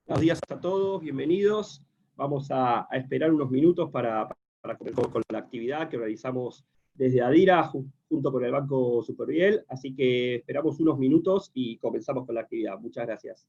Buenos días a todos, bienvenidos. Vamos a esperar unos minutos para comenzar con la actividad que realizamos desde Adira junto con el Banco Superviel, así que esperamos unos minutos y comenzamos con la actividad. Muchas gracias.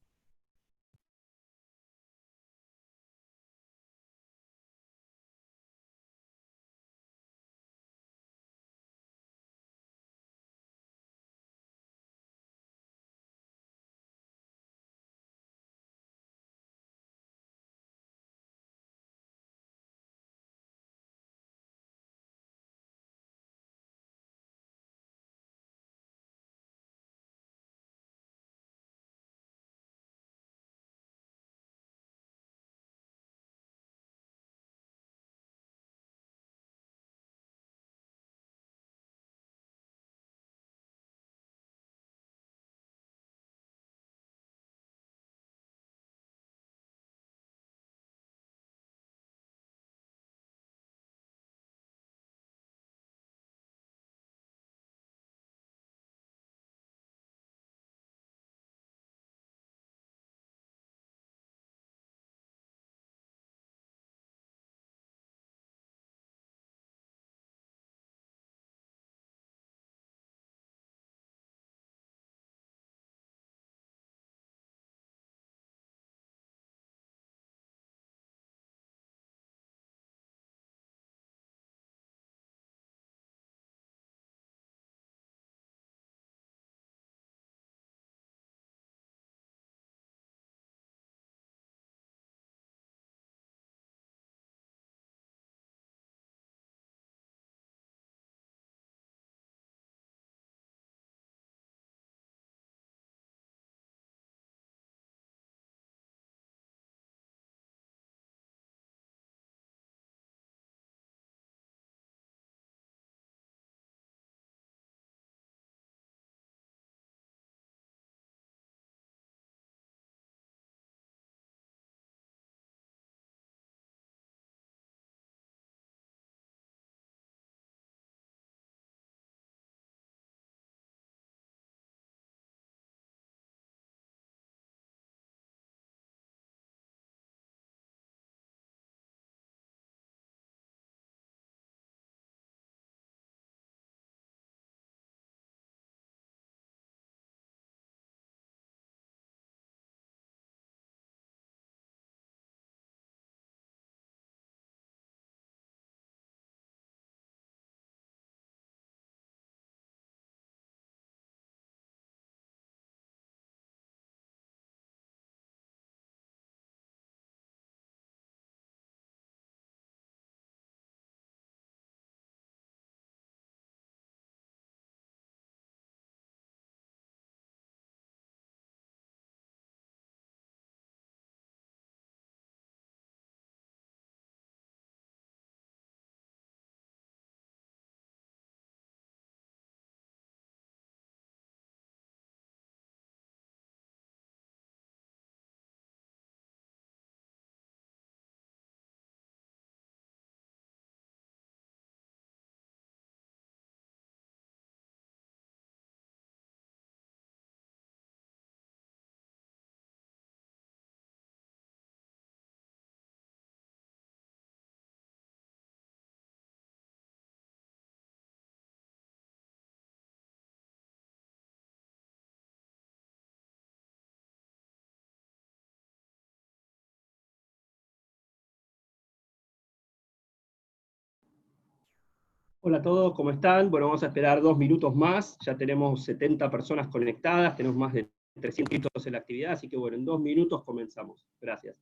Hola a todos, ¿cómo están? Bueno, vamos a esperar 2 minutos más. Ya tenemos 70 personas conectadas, tenemos más de 300 minutos en la actividad, así que bueno, en 2 minutos comenzamos. Gracias.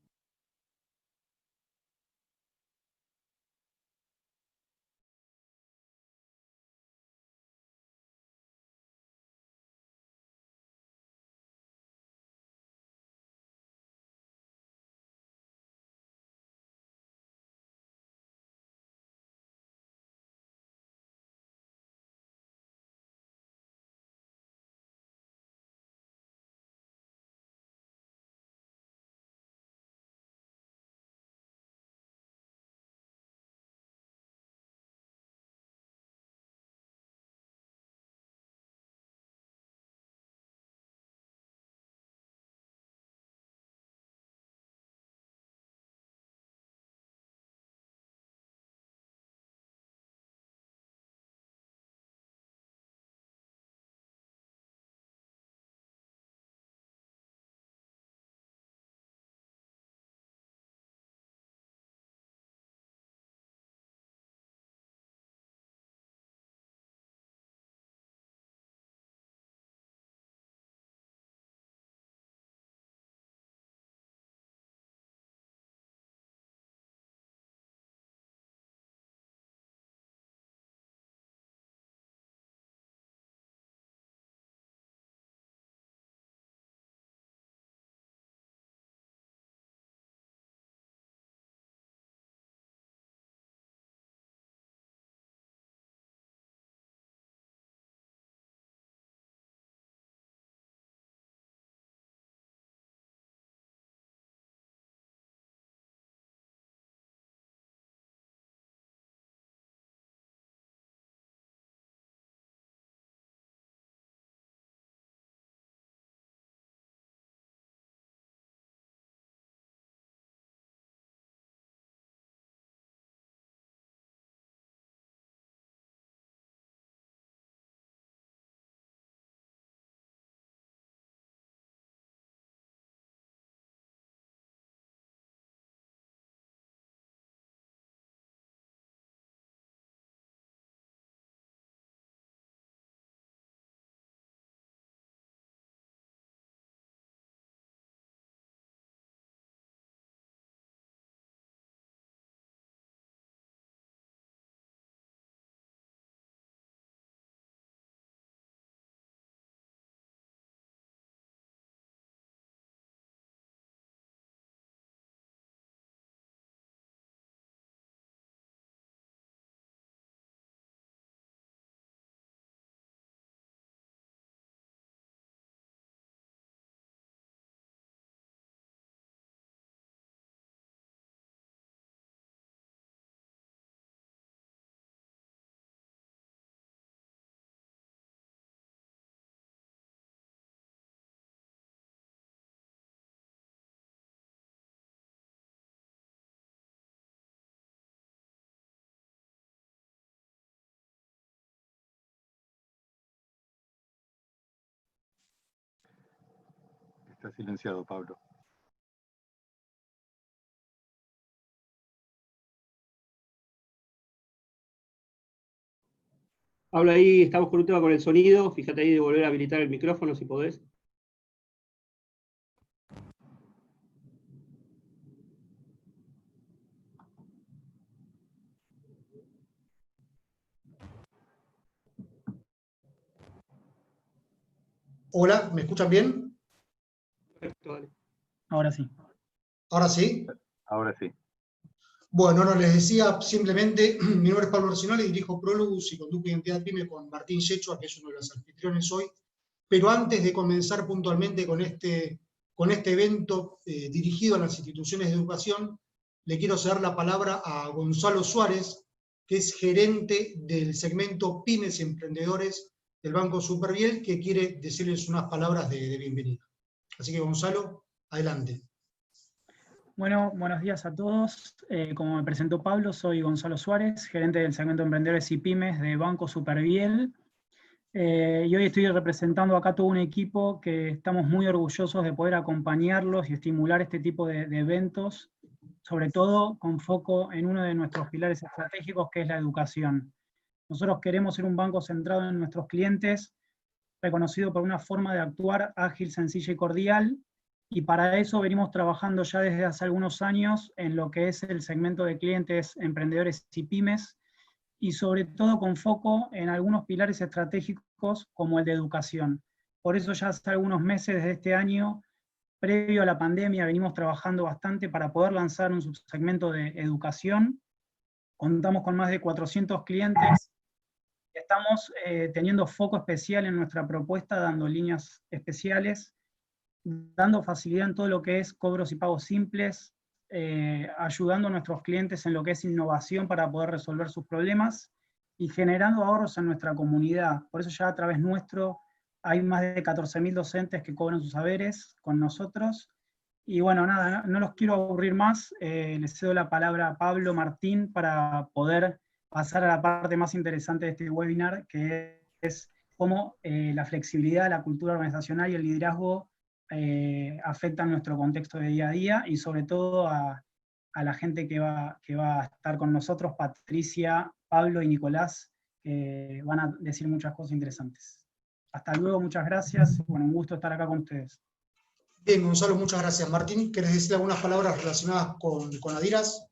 Está silenciado, Pablo. Habla ahí, estamos con un tema con el sonido, fíjate ahí de volver a habilitar el micrófono si podés. Hola, ¿me escuchan bien? Perfecto, dale. Ahora sí. ¿Ahora sí? Ahora sí. Bueno, no, les decía simplemente, mi nombre es Pablo Arsenal y dirijo Prologus y Conducto de Identidad PYME con Martín Yechua, que es uno de los anfitriones hoy. Pero antes de comenzar puntualmente con este evento dirigido a las instituciones de educación, le quiero ceder la palabra a Gonzalo Suárez, que es gerente del segmento Pymes y Emprendedores del Banco Superviel, que quiere decirles unas palabras de bienvenida. Así que, Gonzalo, adelante. Bueno, buenos días a todos. Como me presentó Pablo, soy Gonzalo Suárez, gerente del segmento Emprendedores y Pymes de Banco Superviel. Y hoy estoy representando acá todo un equipo que estamos muy orgullosos de poder acompañarlos y estimular este tipo de eventos, sobre todo con foco en uno de nuestros pilares estratégicos, que es la educación. Nosotros queremos ser un banco centrado en nuestros clientes, reconocido por una forma de actuar ágil, sencilla y cordial, y para eso venimos trabajando ya desde hace algunos años en lo que es el segmento de clientes, emprendedores y pymes, y sobre todo con foco en algunos pilares estratégicos como el de educación. Por eso ya hace algunos meses, desde este año, previo a la pandemia, venimos trabajando bastante para poder lanzar un subsegmento de educación. Contamos con más de 400 clientes. Estamos teniendo foco especial en nuestra propuesta, dando líneas especiales, dando facilidad en todo lo que es cobros y pagos simples, ayudando a nuestros clientes en lo que es innovación para poder resolver sus problemas y generando ahorros en nuestra comunidad. Por eso ya a través nuestro hay más de 14.000 docentes que cobran sus saberes con nosotros. Y bueno, nada, no los quiero aburrir más. Les cedo la palabra a Pablo Martín para poder pasar a la parte más interesante de este webinar, que es cómo la flexibilidad, la cultura organizacional y el liderazgo afectan nuestro contexto de día a día, y sobre todo a la gente que va a estar con nosotros, Patricia, Pablo y Nicolás, que van a decir muchas cosas interesantes. Hasta luego, muchas gracias. Bueno, un gusto estar acá con ustedes. Bien, Gonzalo, muchas gracias. Martín, ¿querés decir algunas palabras relacionadas con Adiras?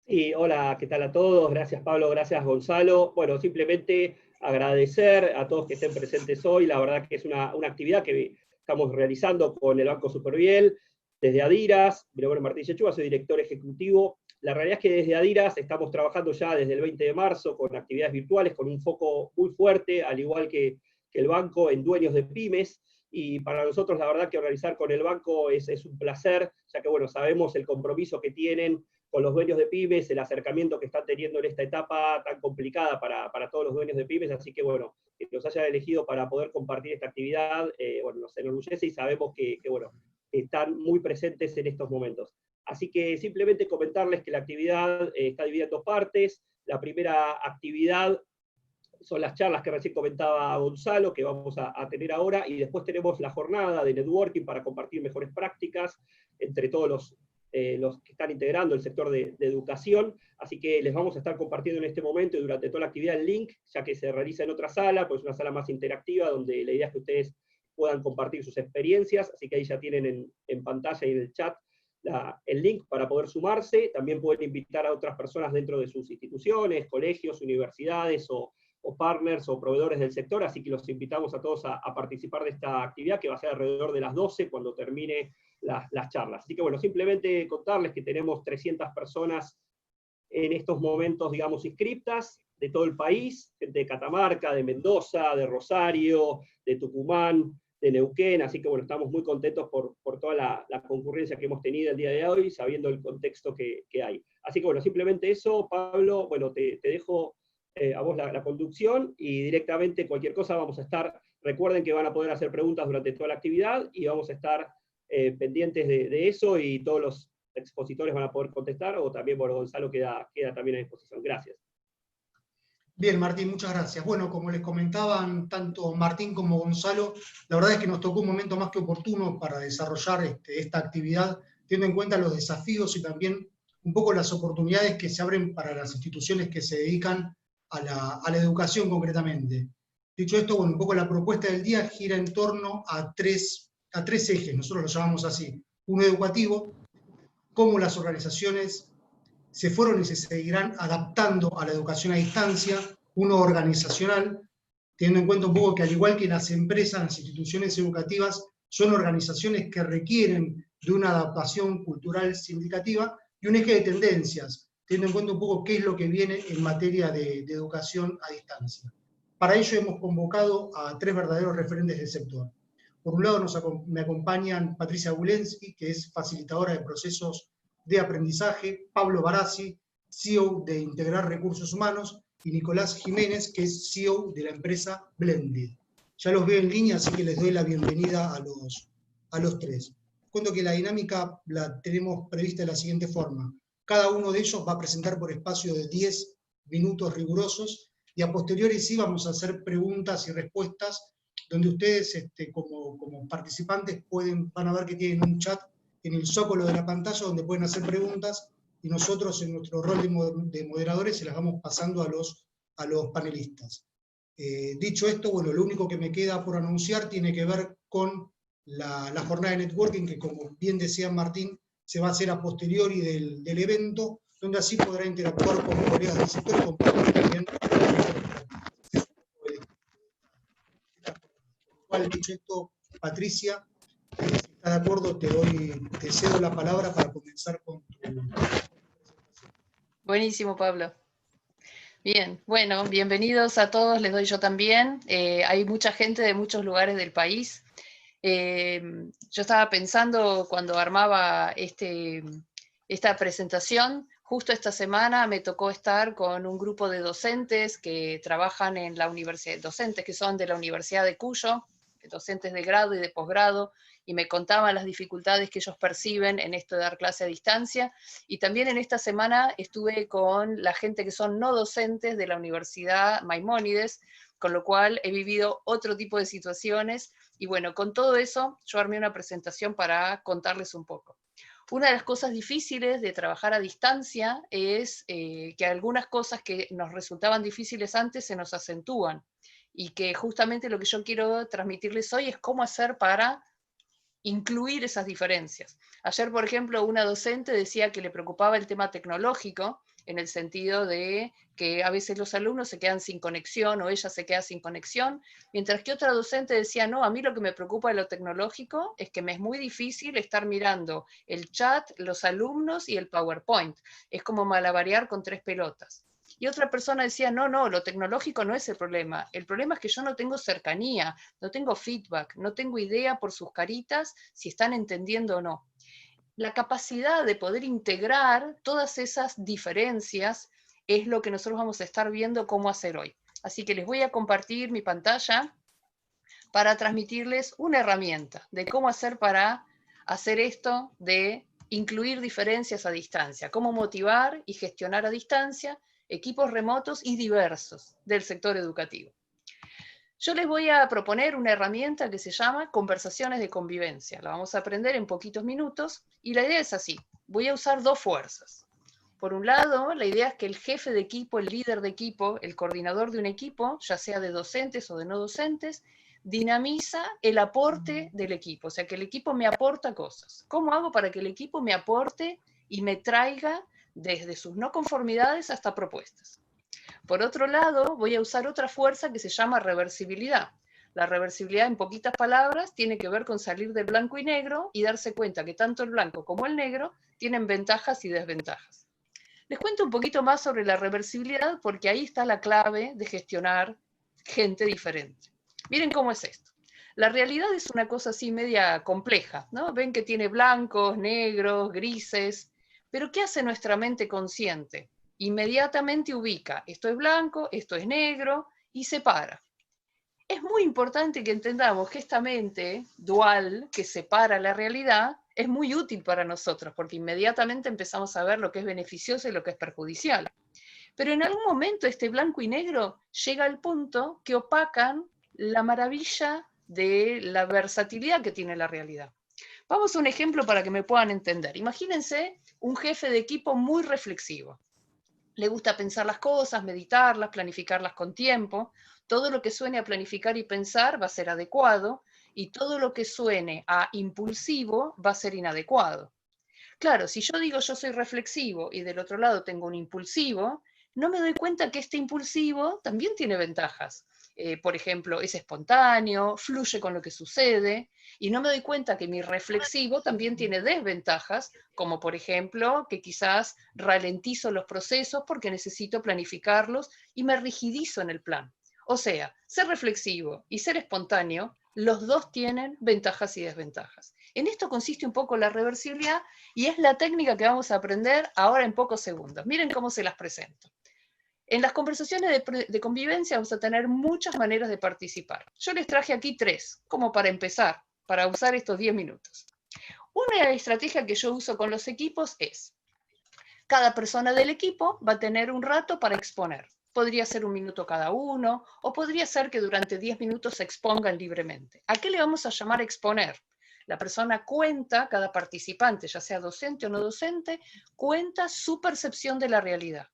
Sí, hola, ¿qué tal a todos? Gracias Pablo, gracias Gonzalo. Bueno, simplemente agradecer a todos que estén presentes hoy. La verdad que es una actividad que estamos realizando con el Banco Superviel, desde Adiras. Mi nombre es Martín Yechúa, soy director ejecutivo. La realidad es que desde Adiras estamos trabajando ya desde el 20 de marzo con actividades virtuales, con un foco muy fuerte, al igual que el banco, en dueños de pymes. Y para nosotros la verdad que organizar con el banco es un placer, ya que bueno, sabemos el compromiso que tienen con los dueños de pymes, el acercamiento que están teniendo en esta etapa tan complicada para todos los dueños de pymes, así que bueno, que nos hayan elegido para poder compartir esta actividad, bueno, nos enorgullece y sabemos que bueno, están muy presentes en estos momentos. Así que simplemente comentarles que la actividad está dividida en dos partes. La primera actividad son las charlas que recién comentaba Gonzalo, que vamos a tener ahora, y después tenemos la jornada de networking para compartir mejores prácticas entre todos los que están integrando el sector de educación, así que les vamos a estar compartiendo en este momento y durante toda la actividad el link, ya que se realiza en otra sala, pues una sala más interactiva, donde la idea es que ustedes puedan compartir sus experiencias, así que ahí ya tienen en pantalla y en el chat el link para poder sumarse. También pueden invitar a otras personas dentro de sus instituciones, colegios, universidades o partners o proveedores del sector, así que los invitamos a todos a participar de esta actividad, que va a ser alrededor de las 12 cuando termine las charlas. Así que bueno, simplemente contarles que tenemos 300 personas en estos momentos, digamos, inscriptas, de todo el país, gente de Catamarca, de Mendoza, de Rosario, de Tucumán, de Neuquén, así que bueno, estamos muy contentos por toda la concurrencia que hemos tenido el día de hoy, sabiendo el contexto que hay. Así que bueno, simplemente eso, Pablo, bueno, te dejo a vos la conducción, y directamente cualquier cosa vamos a estar, recuerden que van a poder hacer preguntas durante toda la actividad, y vamos a estar pendientes de eso, y todos los expositores van a poder contestar, o también, bueno, Gonzalo queda también a disposición. Gracias. Bien, Martín, muchas gracias. Bueno, como les comentaban tanto Martín como Gonzalo, la verdad es que nos tocó un momento más que oportuno para desarrollar esta actividad, teniendo en cuenta los desafíos y también un poco las oportunidades que se abren para las instituciones que se dedican a la educación concretamente. Dicho esto, bueno, un poco la propuesta del día gira en torno a tres ejes, nosotros lo llamamos así. Uno educativo, cómo las organizaciones se fueron y se seguirán adaptando a la educación a distancia, uno organizacional, teniendo en cuenta un poco que al igual que las empresas, las instituciones educativas son organizaciones que requieren de una adaptación cultural significativa, y un eje de tendencias, teniendo en cuenta un poco qué es lo que viene en materia de educación a distancia. Para ello hemos convocado a tres verdaderos referentes del sector. Por un lado me acompañan Patricia Gulensky, que es facilitadora de procesos de aprendizaje, Pablo Barassi, CEO de Integrar Recursos Humanos, y Nicolás Jiménez, que es CEO de la empresa Blended. Ya los veo en línea, así que les doy la bienvenida a los tres. Cuento que la dinámica la tenemos prevista de la siguiente forma. Cada uno de ellos va a presentar por espacio de 10 minutos rigurosos, y a posteriori sí vamos a hacer preguntas y respuestas, donde ustedes como participantes van a ver que tienen un chat en el zócalo de la pantalla donde pueden hacer preguntas, y nosotros en nuestro rol de moderadores se las vamos pasando a los panelistas. Dicho esto, bueno, lo único que me queda por anunciar tiene que ver con la jornada de networking, que como bien decía Martín, se va a hacer a posteriori del evento, donde así podrá interactuar con colegas del sector y compartir también. Dicho esto, Patricia, si estás de acuerdo, te cedo la palabra para comenzar con tu presentación. Buenísimo, Pablo. Bien, bueno, bienvenidos a todos, les doy yo también. Hay mucha gente de muchos lugares del país. Yo estaba pensando cuando armaba esta presentación, justo esta semana me tocó estar con un grupo de docentes que trabajan en la universidad, docentes que son de la Universidad de Cuyo, docentes de grado y de posgrado, y me contaban las dificultades que ellos perciben en esto de dar clase a distancia. Y también en esta semana estuve con la gente que son no docentes de la Universidad Maimónides, con lo cual he vivido otro tipo de situaciones. Y bueno, con todo eso yo armé una presentación para contarles un poco. Una de las cosas difíciles de trabajar a distancia es que algunas cosas que nos resultaban difíciles antes se nos acentúan, y que justamente lo que yo quiero transmitirles hoy es cómo hacer para incluir esas diferencias. Ayer, por ejemplo, una docente decía que le preocupaba el tema tecnológico, en el sentido de que a veces los alumnos se quedan sin conexión o ella se queda sin conexión, mientras que otra docente decía, no, a mí lo que me preocupa de lo tecnológico es que me es muy difícil estar mirando el chat, los alumnos y el PowerPoint. Es como malabarear con 3 pelotas. Y otra persona decía, no, lo tecnológico no es el problema es que yo no tengo cercanía, no tengo feedback, no tengo idea por sus caritas si están entendiendo o no. La capacidad de poder integrar todas esas diferencias es lo que nosotros vamos a estar viendo cómo hacer hoy. Así que les voy a compartir mi pantalla para transmitirles una herramienta de cómo hacer para hacer esto de incluir diferencias a distancia, cómo motivar y gestionar a distancia equipos remotos y diversos del sector educativo. Yo les voy a proponer una herramienta que se llama Conversaciones de Convivencia. La vamos a aprender en poquitos minutos y la idea es así. Voy a usar 2 fuerzas. Por un lado, la idea es que el jefe de equipo, el líder de equipo, el coordinador de un equipo, ya sea de docentes o de no docentes, dinamiza el aporte del equipo, o sea, que el equipo me aporta cosas. ¿Cómo hago para que el equipo me aporte y me traiga desde sus no conformidades hasta propuestas? Por otro lado, voy a usar otra fuerza que se llama reversibilidad. La reversibilidad, en poquitas palabras, tiene que ver con salir del blanco y negro y darse cuenta que tanto el blanco como el negro tienen ventajas y desventajas. Les cuento un poquito más sobre la reversibilidad porque ahí está la clave de gestionar gente diferente. Miren cómo es esto. La realidad es una cosa así media compleja, ¿no? Ven que tiene blancos, negros, grises, pero ¿qué hace nuestra mente consciente? Inmediatamente ubica, esto es blanco, esto es negro, y separa. Es muy importante que entendamos que esta mente dual que separa la realidad es muy útil para nosotros, porque inmediatamente empezamos a ver lo que es beneficioso y lo que es perjudicial. pero en algún momento este blanco y negro llega al punto que opacan la maravilla de la versatilidad que tiene la realidad. Vamos a un ejemplo para que me puedan entender. Imagínense un jefe de equipo muy reflexivo. Le gusta pensar las cosas, meditarlas, planificarlas con tiempo. Todo lo que suene a planificar y pensar va a ser adecuado, y todo lo que suene a impulsivo va a ser inadecuado. Claro, si yo digo yo soy reflexivo y del otro lado tengo un impulsivo, no me doy cuenta que este impulsivo también tiene ventajas. Por ejemplo, es espontáneo, fluye con lo que sucede, y no me doy cuenta que mi reflexivo también tiene desventajas, como por ejemplo que quizás ralentizo los procesos porque necesito planificarlos y me rigidizo en el plan. O sea, ser reflexivo y ser espontáneo, los dos tienen ventajas y desventajas. En esto consiste un poco la reversibilidad, y es la técnica que vamos a aprender ahora en pocos segundos. Miren cómo se las presento. En las conversaciones de convivencia vamos a tener muchas maneras de participar. Yo les traje aquí 3, como para empezar, para usar estos 10 minutos. Una estrategia que yo uso con los equipos es, cada persona del equipo va a tener un rato para exponer. Podría ser 1 minuto cada uno, o podría ser que durante 10 minutos se expongan libremente. ¿A qué le vamos a llamar exponer? La persona cuenta, cada participante, ya sea docente o no docente, cuenta su percepción de la realidad.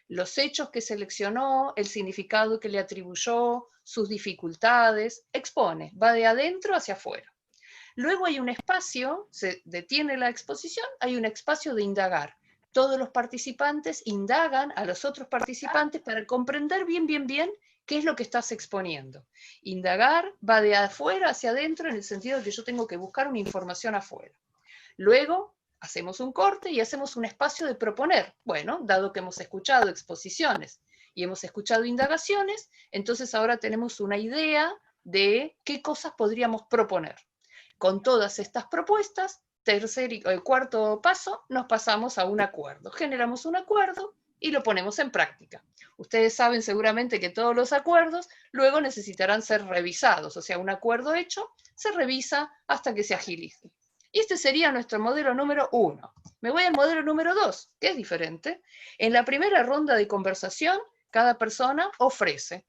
Los hechos que seleccionó, el significado que le atribuyó, sus dificultades, expone, va de adentro hacia afuera. Luego hay un espacio, se detiene la exposición, hay un espacio de indagar. Todos los participantes indagan a los otros participantes para comprender bien qué es lo que estás exponiendo. Indagar va de afuera hacia adentro en el sentido de que yo tengo que buscar una información afuera. Luego hacemos un corte y hacemos un espacio de proponer. Bueno, dado que hemos escuchado exposiciones y hemos escuchado indagaciones, entonces ahora tenemos una idea de qué cosas podríamos proponer. Con todas estas propuestas, tercer y cuarto paso, nos pasamos a un acuerdo. Generamos un acuerdo y lo ponemos en práctica. Ustedes saben seguramente que todos los acuerdos luego necesitarán ser revisados, o sea, un acuerdo hecho se revisa hasta que se agilice. Y este sería nuestro modelo número 1. Me voy al modelo número 2, que es diferente. En la primera ronda de conversación, cada persona ofrece.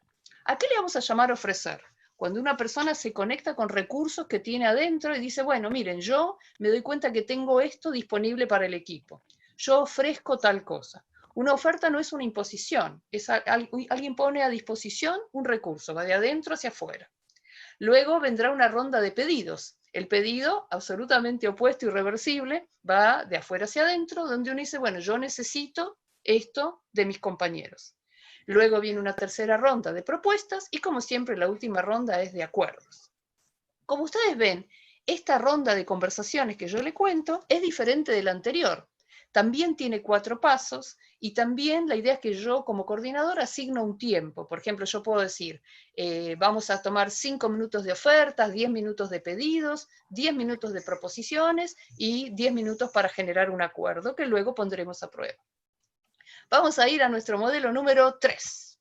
¿A qué le vamos a llamar ofrecer? Cuando una persona se conecta con recursos que tiene adentro y dice, bueno, miren, yo me doy cuenta que tengo esto disponible para el equipo. Yo ofrezco tal cosa. Una oferta no es una imposición, es alguien pone a disposición un recurso, va de adentro hacia afuera. Luego vendrá una ronda de pedidos. El pedido, absolutamente opuesto y irreversible, va de afuera hacia adentro, donde uno dice, bueno, yo necesito esto de mis compañeros. Luego viene una tercera ronda de propuestas y, como siempre, la última ronda es de acuerdos. Como ustedes ven, esta ronda de conversaciones que yo le cuento es diferente de la anterior. También tiene 4 pasos y también la idea es que yo como coordinador asigno un tiempo. Por ejemplo, yo puedo decir, vamos a tomar 5 minutos de ofertas, 10 minutos de pedidos, 10 minutos de proposiciones y 10 minutos para generar un acuerdo que luego pondremos a prueba. Vamos a ir a nuestro modelo número 3.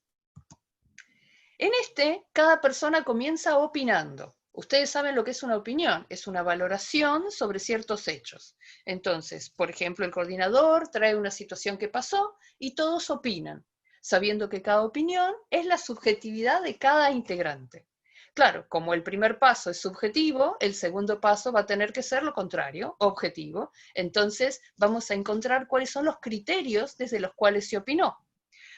En este, cada persona comienza opinando. Ustedes saben lo que es una opinión, es una valoración sobre ciertos hechos. Entonces, por ejemplo, el coordinador trae una situación que pasó y todos opinan, sabiendo que cada opinión es la subjetividad de cada integrante. Claro, como el primer paso es subjetivo, el segundo paso va a tener que ser lo contrario, objetivo. Entonces, vamos a encontrar cuáles son los criterios desde los cuales se opinó.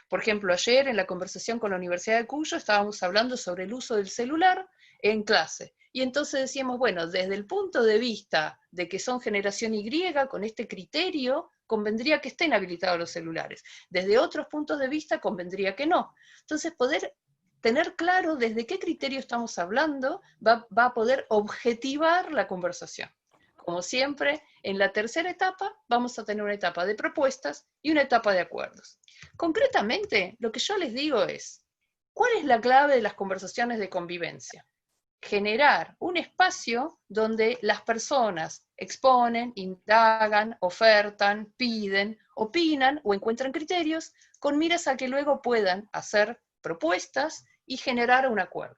Por ejemplo, ayer en la conversación con la Universidad de Cuyo estábamos hablando sobre el uso del celular en clase. Y entonces decíamos, bueno, desde el punto de vista de que son generación Y, con este criterio, convendría que estén habilitados los celulares. Desde otros puntos de vista, convendría que no. Entonces, poder tener claro desde qué criterio estamos hablando va a poder objetivar la conversación. Como siempre, en la tercera etapa vamos a tener una etapa de propuestas y una etapa de acuerdos. Concretamente, lo que yo les digo es, ¿cuál es la clave de las conversaciones de convivencia? Generar un espacio donde las personas exponen, indagan, ofertan, piden, opinan o encuentran criterios con miras a que luego puedan hacer propuestas y generar un acuerdo.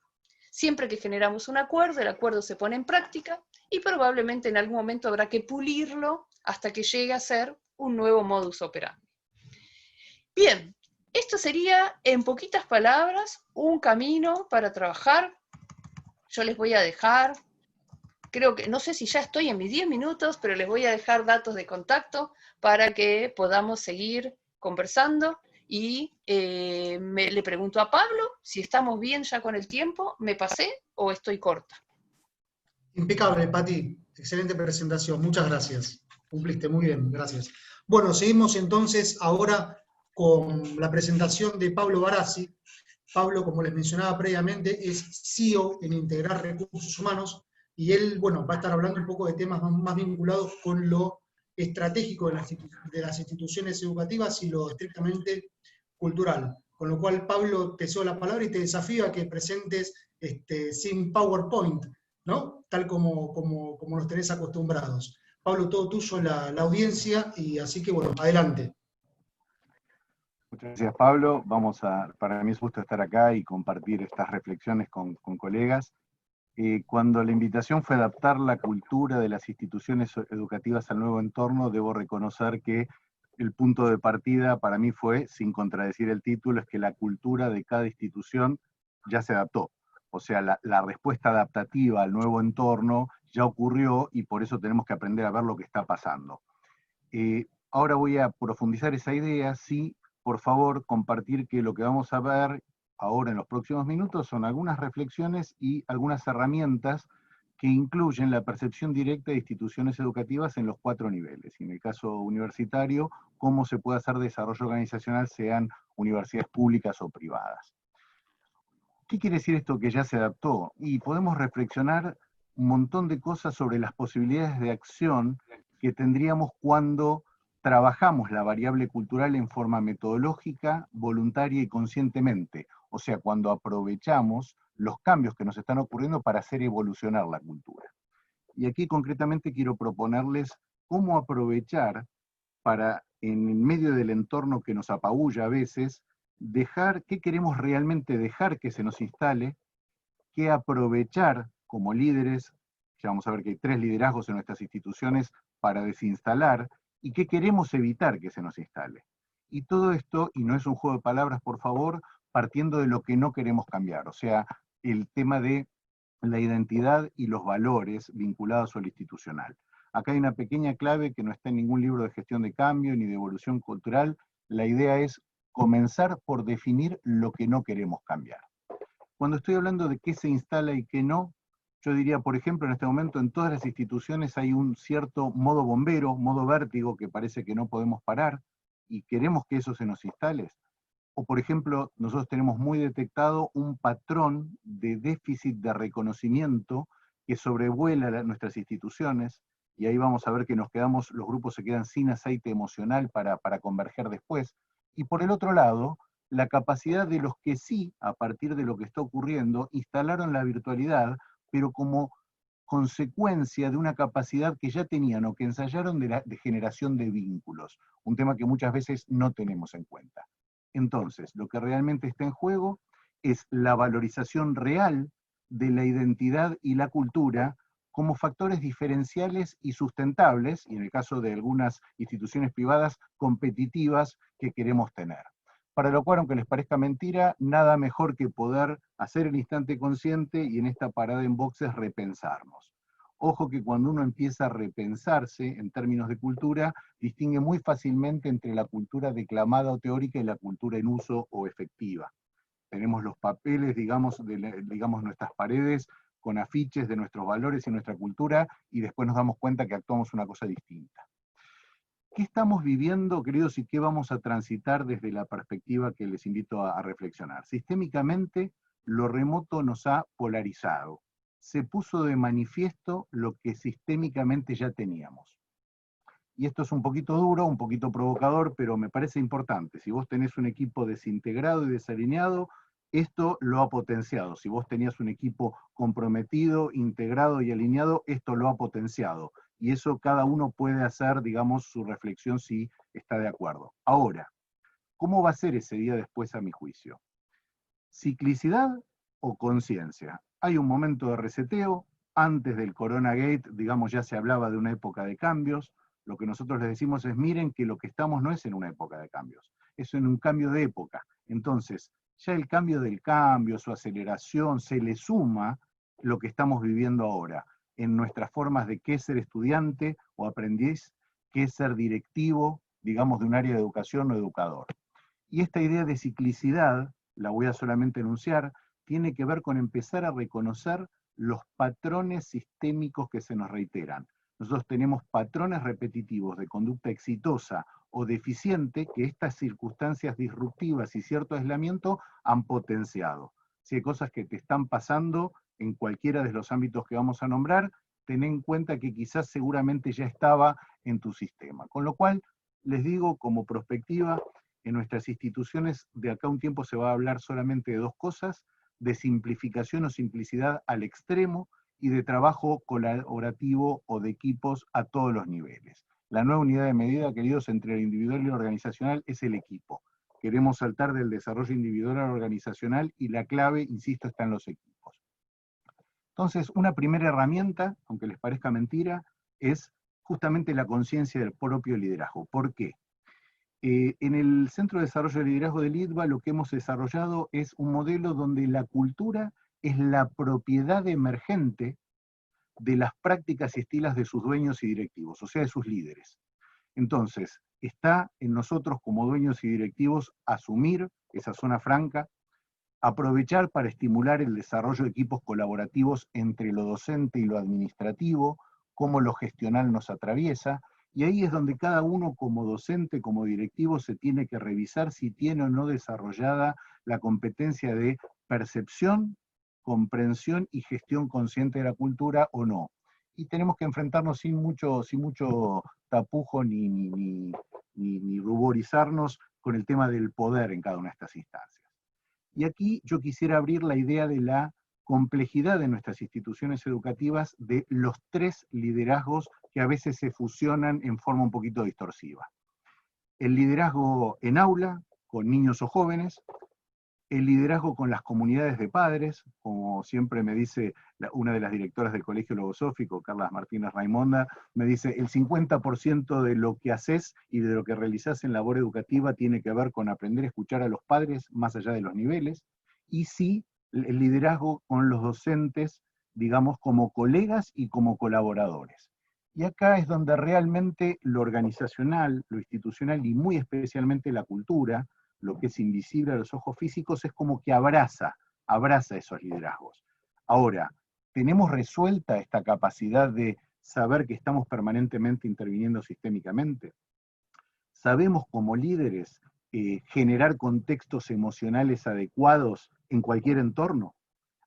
Siempre que generamos un acuerdo, el acuerdo se pone en práctica y probablemente en algún momento habrá que pulirlo hasta que llegue a ser un nuevo modus operandi. Bien, Esto sería, en poquitas palabras, un camino para trabajar. Yo les voy a dejar, creo que, no sé si ya estoy en mis 10 minutos, pero les voy a dejar datos de contacto para que podamos seguir conversando. Y le pregunto a Pablo si estamos bien ya con el tiempo, ¿me pasé o estoy corta? Impecable, Pati. Excelente presentación. Muchas gracias. Cumpliste muy bien, gracias. Bueno, seguimos entonces ahora con la presentación de Pablo Barazzi. Pablo, como les mencionaba previamente, es CEO en Integrar Recursos Humanos y él, bueno, va a estar hablando un poco de temas más vinculados con lo estratégico de las instituciones educativas y lo estrictamente cultural. Con lo cual, Pablo, te cedo la palabra y te desafío a que presentes sin PowerPoint, ¿no? Tal como nos tenés acostumbrados. Pablo, todo tuyo la audiencia, y así que, bueno, adelante. Muchas gracias, Pablo. Para mí es gusto estar acá y compartir estas reflexiones con colegas. Cuando la invitación fue adaptar la cultura de las instituciones educativas al nuevo entorno, debo reconocer que el punto de partida para mí fue, sin contradecir el título, es que la cultura de cada institución ya se adaptó. O sea, la respuesta adaptativa al nuevo entorno ya ocurrió y por eso tenemos que aprender a ver lo que está pasando. Ahora voy a profundizar esa idea, sí, por favor, compartir que lo que vamos a ver ahora en los próximos minutos son algunas reflexiones y algunas herramientas que incluyen la percepción directa de instituciones educativas en los 4 niveles. Y en el caso universitario, cómo se puede hacer desarrollo organizacional, sean universidades públicas o privadas. ¿Qué quiere decir esto que ya se adaptó? Y podemos reflexionar un montón de cosas sobre las posibilidades de acción que tendríamos cuando trabajamos la variable cultural en forma metodológica, voluntaria y conscientemente. O sea, cuando aprovechamos los cambios que nos están ocurriendo para hacer evolucionar la cultura. Y aquí concretamente quiero proponerles cómo aprovechar para, en medio del entorno que nos apabulla a veces, qué queremos realmente dejar que se nos instale, qué aprovechar como líderes, ya vamos a ver que hay 3 liderazgos en nuestras instituciones para desinstalar, y qué queremos evitar que se nos instale. Y todo esto, y no es un juego de palabras, por favor, partiendo de lo que no queremos cambiar, o sea, el tema de la identidad y los valores vinculados a lo institucional. Acá hay una pequeña clave que no está en ningún libro de gestión de cambio ni de evolución cultural. La idea es comenzar por definir lo que no queremos cambiar. Cuando estoy hablando de qué se instala y qué no, yo diría, por ejemplo, en este momento en todas las instituciones hay un cierto modo bombero, modo vértigo, que parece que no podemos parar, y queremos que eso se nos instale. O, por ejemplo, nosotros tenemos muy detectado un patrón de déficit de reconocimiento que sobrevuela nuestras instituciones, y ahí vamos a ver que los grupos se quedan sin aceite emocional para converger después. Y por el otro lado, la capacidad de los que sí, a partir de lo que está ocurriendo, instalaron la virtualidad, pero como consecuencia de una capacidad que ya tenían o que ensayaron de generación de vínculos, un tema que muchas veces no tenemos en cuenta. Entonces, lo que realmente está en juego es la valorización real de la identidad y la cultura como factores diferenciales y sustentables, y en el caso de algunas instituciones privadas, competitivas que queremos tener. Para lo cual, aunque les parezca mentira, nada mejor que poder hacer el instante consciente y en esta parada en boxes repensarnos. Ojo que cuando uno empieza a repensarse en términos de cultura, distingue muy fácilmente entre la cultura declamada o teórica y la cultura en uso o efectiva. Tenemos los papeles, digamos, nuestras paredes con afiches de nuestros valores y nuestra cultura, y después nos damos cuenta que actuamos una cosa distinta. ¿Qué estamos viviendo, queridos, y qué vamos a transitar desde la perspectiva que les invito a reflexionar? Sistémicamente, lo remoto nos ha polarizado. Se puso de manifiesto lo que sistémicamente ya teníamos. Y esto es un poquito duro, un poquito provocador, pero me parece importante. Si vos tenés un equipo desintegrado y desalineado, esto lo ha potenciado. Si vos tenías un equipo comprometido, integrado y alineado, esto lo ha potenciado. Y eso cada uno puede hacer, digamos, su reflexión si está de acuerdo. Ahora, ¿cómo va a ser ese día después a mi juicio? ¿Ciclicidad o conciencia? Hay un momento de reseteo. Antes del Coronagate, digamos, ya se hablaba de una época de cambios. Lo que nosotros les decimos es, miren que lo que estamos no es en una época de cambios. es en un cambio de época. Entonces, ya el cambio del cambio, su aceleración, se le suma lo que estamos viviendo ahora, en nuestras formas de qué es ser estudiante o aprendiz, qué es ser directivo, digamos, de un área de educación o educador. Y esta idea de ciclicidad, la voy a solamente enunciar, tiene que ver con empezar a reconocer los patrones sistémicos que se nos reiteran. Nosotros tenemos patrones repetitivos de conducta exitosa o deficiente que estas circunstancias disruptivas y cierto aislamiento han potenciado. Si hay cosas que te están pasando en cualquiera de los ámbitos que vamos a nombrar, ten en cuenta que quizás seguramente ya estaba en tu sistema. Con lo cual, les digo como prospectiva, en nuestras instituciones de acá a un tiempo se va a hablar solamente de dos cosas, de simplificación o simplicidad al extremo y de trabajo colaborativo o de equipos a todos los niveles. La nueva unidad de medida, queridos, entre el individual y el organizacional es el equipo. Queremos saltar del desarrollo individual al organizacional y la clave, insisto, está en los equipos. Entonces, una primera herramienta, aunque les parezca mentira, es justamente la conciencia del propio liderazgo. ¿Por qué? En el Centro de Desarrollo de Liderazgo del IDVA lo que hemos desarrollado es un modelo donde la cultura es la propiedad emergente de las prácticas y estilos de sus dueños y directivos, o sea, de sus líderes. Entonces, está en nosotros como dueños y directivos asumir esa zona franca, aprovechar para estimular el desarrollo de equipos colaborativos entre lo docente y lo administrativo, cómo lo gestional nos atraviesa, y ahí es donde cada uno como docente, como directivo, se tiene que revisar si tiene o no desarrollada la competencia de percepción, comprensión y gestión consciente de la cultura o no. Y tenemos que enfrentarnos sin mucho tapujo ni ruborizarnos con el tema del poder en cada una de estas instancias. Y aquí yo quisiera abrir la idea de la complejidad de nuestras instituciones educativas, de los tres liderazgos que a veces se fusionan en forma un poquito distorsiva. El liderazgo en aula, con niños o jóvenes, el liderazgo con las comunidades de padres, como siempre me dice una de las directoras del Colegio Logosófico, Carla Martínez Raimonda, me dice, el 50% de lo que haces y de lo que realizás en labor educativa tiene que ver con aprender a escuchar a los padres más allá de los niveles, y sí, el liderazgo con los docentes, digamos, como colegas y como colaboradores. Y acá es donde realmente lo organizacional, lo institucional y muy especialmente la cultura, lo que es invisible a los ojos físicos, es como que abraza esos liderazgos. Ahora, ¿tenemos resuelta esta capacidad de saber que estamos permanentemente interviniendo sistémicamente? ¿Sabemos como líderes generar contextos emocionales adecuados en cualquier entorno?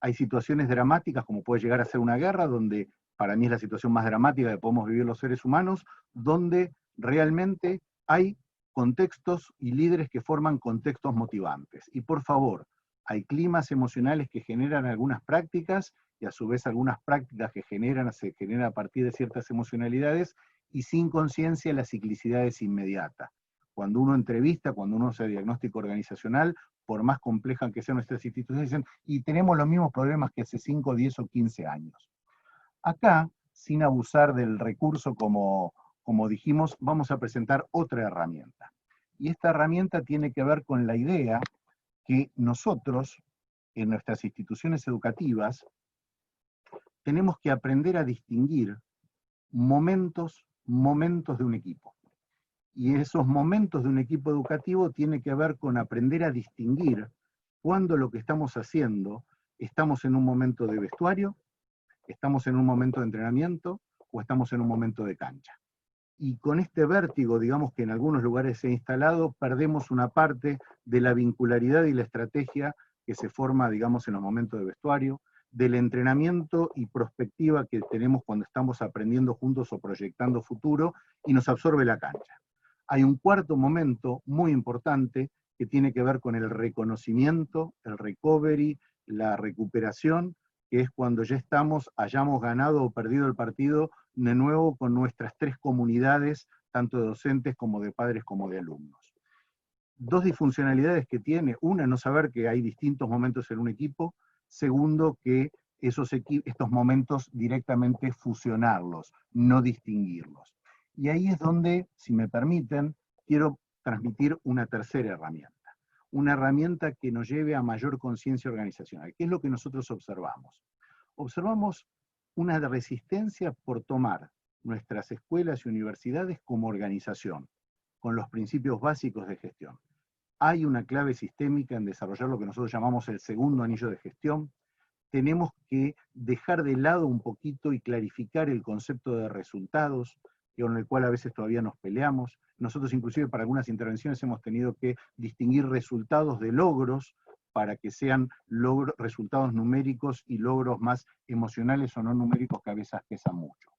Hay situaciones dramáticas, como puede llegar a ser una guerra, donde para mí es la situación más dramática que podemos vivir los seres humanos, donde realmente hay contextos y líderes que forman contextos motivantes. Y por favor, hay climas emocionales que generan algunas prácticas, y a su vez algunas prácticas que se generan a partir de ciertas emocionalidades, y sin conciencia la ciclicidad es inmediata. Cuando uno entrevista, cuando uno hace diagnóstico organizacional, por más compleja que sean nuestras instituciones, dicen, y tenemos los mismos problemas que hace 5, 10 o 15 años. Acá, sin abusar del recurso como dijimos, vamos a presentar otra herramienta. Y esta herramienta tiene que ver con la idea que nosotros, en nuestras instituciones educativas, tenemos que aprender a distinguir momentos de un equipo. Y esos momentos de un equipo educativo tienen que ver con aprender a distinguir cuando lo que estamos haciendo, estamos en un momento de vestuario, estamos en un momento de entrenamiento o estamos en un momento de cancha. Y con este vértigo, digamos que en algunos lugares se ha instalado, perdemos una parte de la vincularidad y la estrategia que se forma, digamos, en los momentos de vestuario, del entrenamiento y prospectiva que tenemos cuando estamos aprendiendo juntos o proyectando futuro, y nos absorbe la cancha. Hay un cuarto momento muy importante que tiene que ver con el reconocimiento, el recovery, la recuperación, que es cuando ya hayamos ganado o perdido el partido de nuevo con nuestras tres comunidades, tanto de docentes como de padres como de alumnos. Dos disfuncionalidades que tiene: una, no saber que hay distintos momentos en un equipo; segundo, que estos momentos directamente fusionarlos, no distinguirlos. Y ahí es donde, si me permiten, quiero transmitir una tercera herramienta. Una herramienta que nos lleve a mayor conciencia organizacional. ¿Qué es lo que nosotros observamos? Observamos una resistencia por tomar nuestras escuelas y universidades como organización, con los principios básicos de gestión. Hay una clave sistémica en desarrollar lo que nosotros llamamos el segundo anillo de gestión. Tenemos que dejar de lado un poquito y clarificar el concepto de resultados, con el cual a veces todavía nos peleamos. Nosotros inclusive para algunas intervenciones hemos tenido que distinguir resultados de logros para que sean resultados numéricos y logros más emocionales o no numéricos que a veces pesan mucho.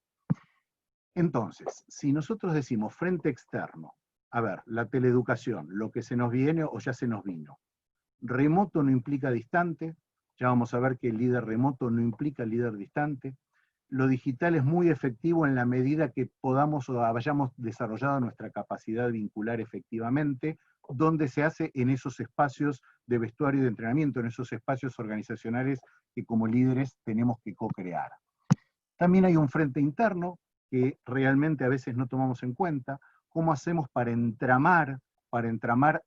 Entonces, si nosotros decimos frente externo, a ver, la teleeducación, lo que se nos viene o ya se nos vino. Remoto no implica distante, ya vamos a ver que el líder remoto no implica líder distante. Lo digital es muy efectivo en la medida que podamos o hayamos desarrollado nuestra capacidad vincular efectivamente, donde se hace en esos espacios de vestuario y de entrenamiento, en esos espacios organizacionales que como líderes tenemos que co-crear. También hay un frente interno que realmente a veces no tomamos en cuenta. ¿Cómo hacemos para entramar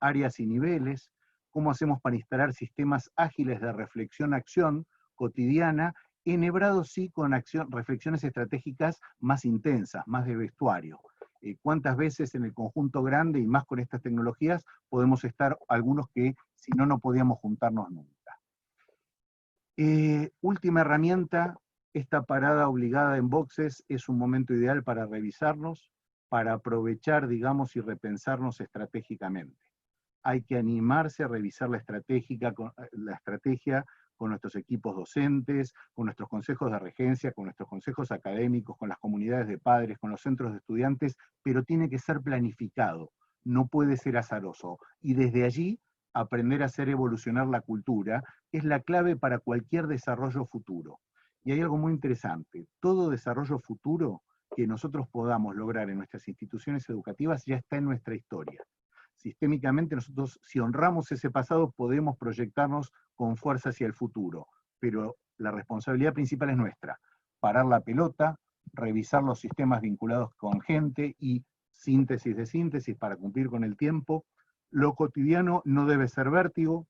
áreas y niveles? ¿Cómo hacemos para instalar sistemas ágiles de reflexión-acción cotidiana, enhebrados sí con reflexiones estratégicas más intensas, más de vestuario? ¿Cuántas veces en el conjunto grande, y más con estas tecnologías, podemos estar algunos que si no, no podíamos juntarnos nunca? Última herramienta, esta parada obligada en boxes es un momento ideal para revisarnos, para aprovechar, digamos, y repensarnos estratégicamente. Hay que animarse a revisar la estrategia con nuestros equipos docentes, con nuestros consejos de regencia, con nuestros consejos académicos, con las comunidades de padres, con los centros de estudiantes, pero tiene que ser planificado, no puede ser azaroso. Y desde allí, aprender a hacer evolucionar la cultura es la clave para cualquier desarrollo futuro. Y hay algo muy interesante, todo desarrollo futuro que nosotros podamos lograr en nuestras instituciones educativas ya está en nuestra historia. Sistémicamente nosotros, si honramos ese pasado, podemos proyectarnos con fuerza hacia el futuro, pero la responsabilidad principal es nuestra. Parar la pelota, revisar los sistemas vinculados con gente y síntesis de síntesis para cumplir con el tiempo. Lo cotidiano no debe ser vértigo,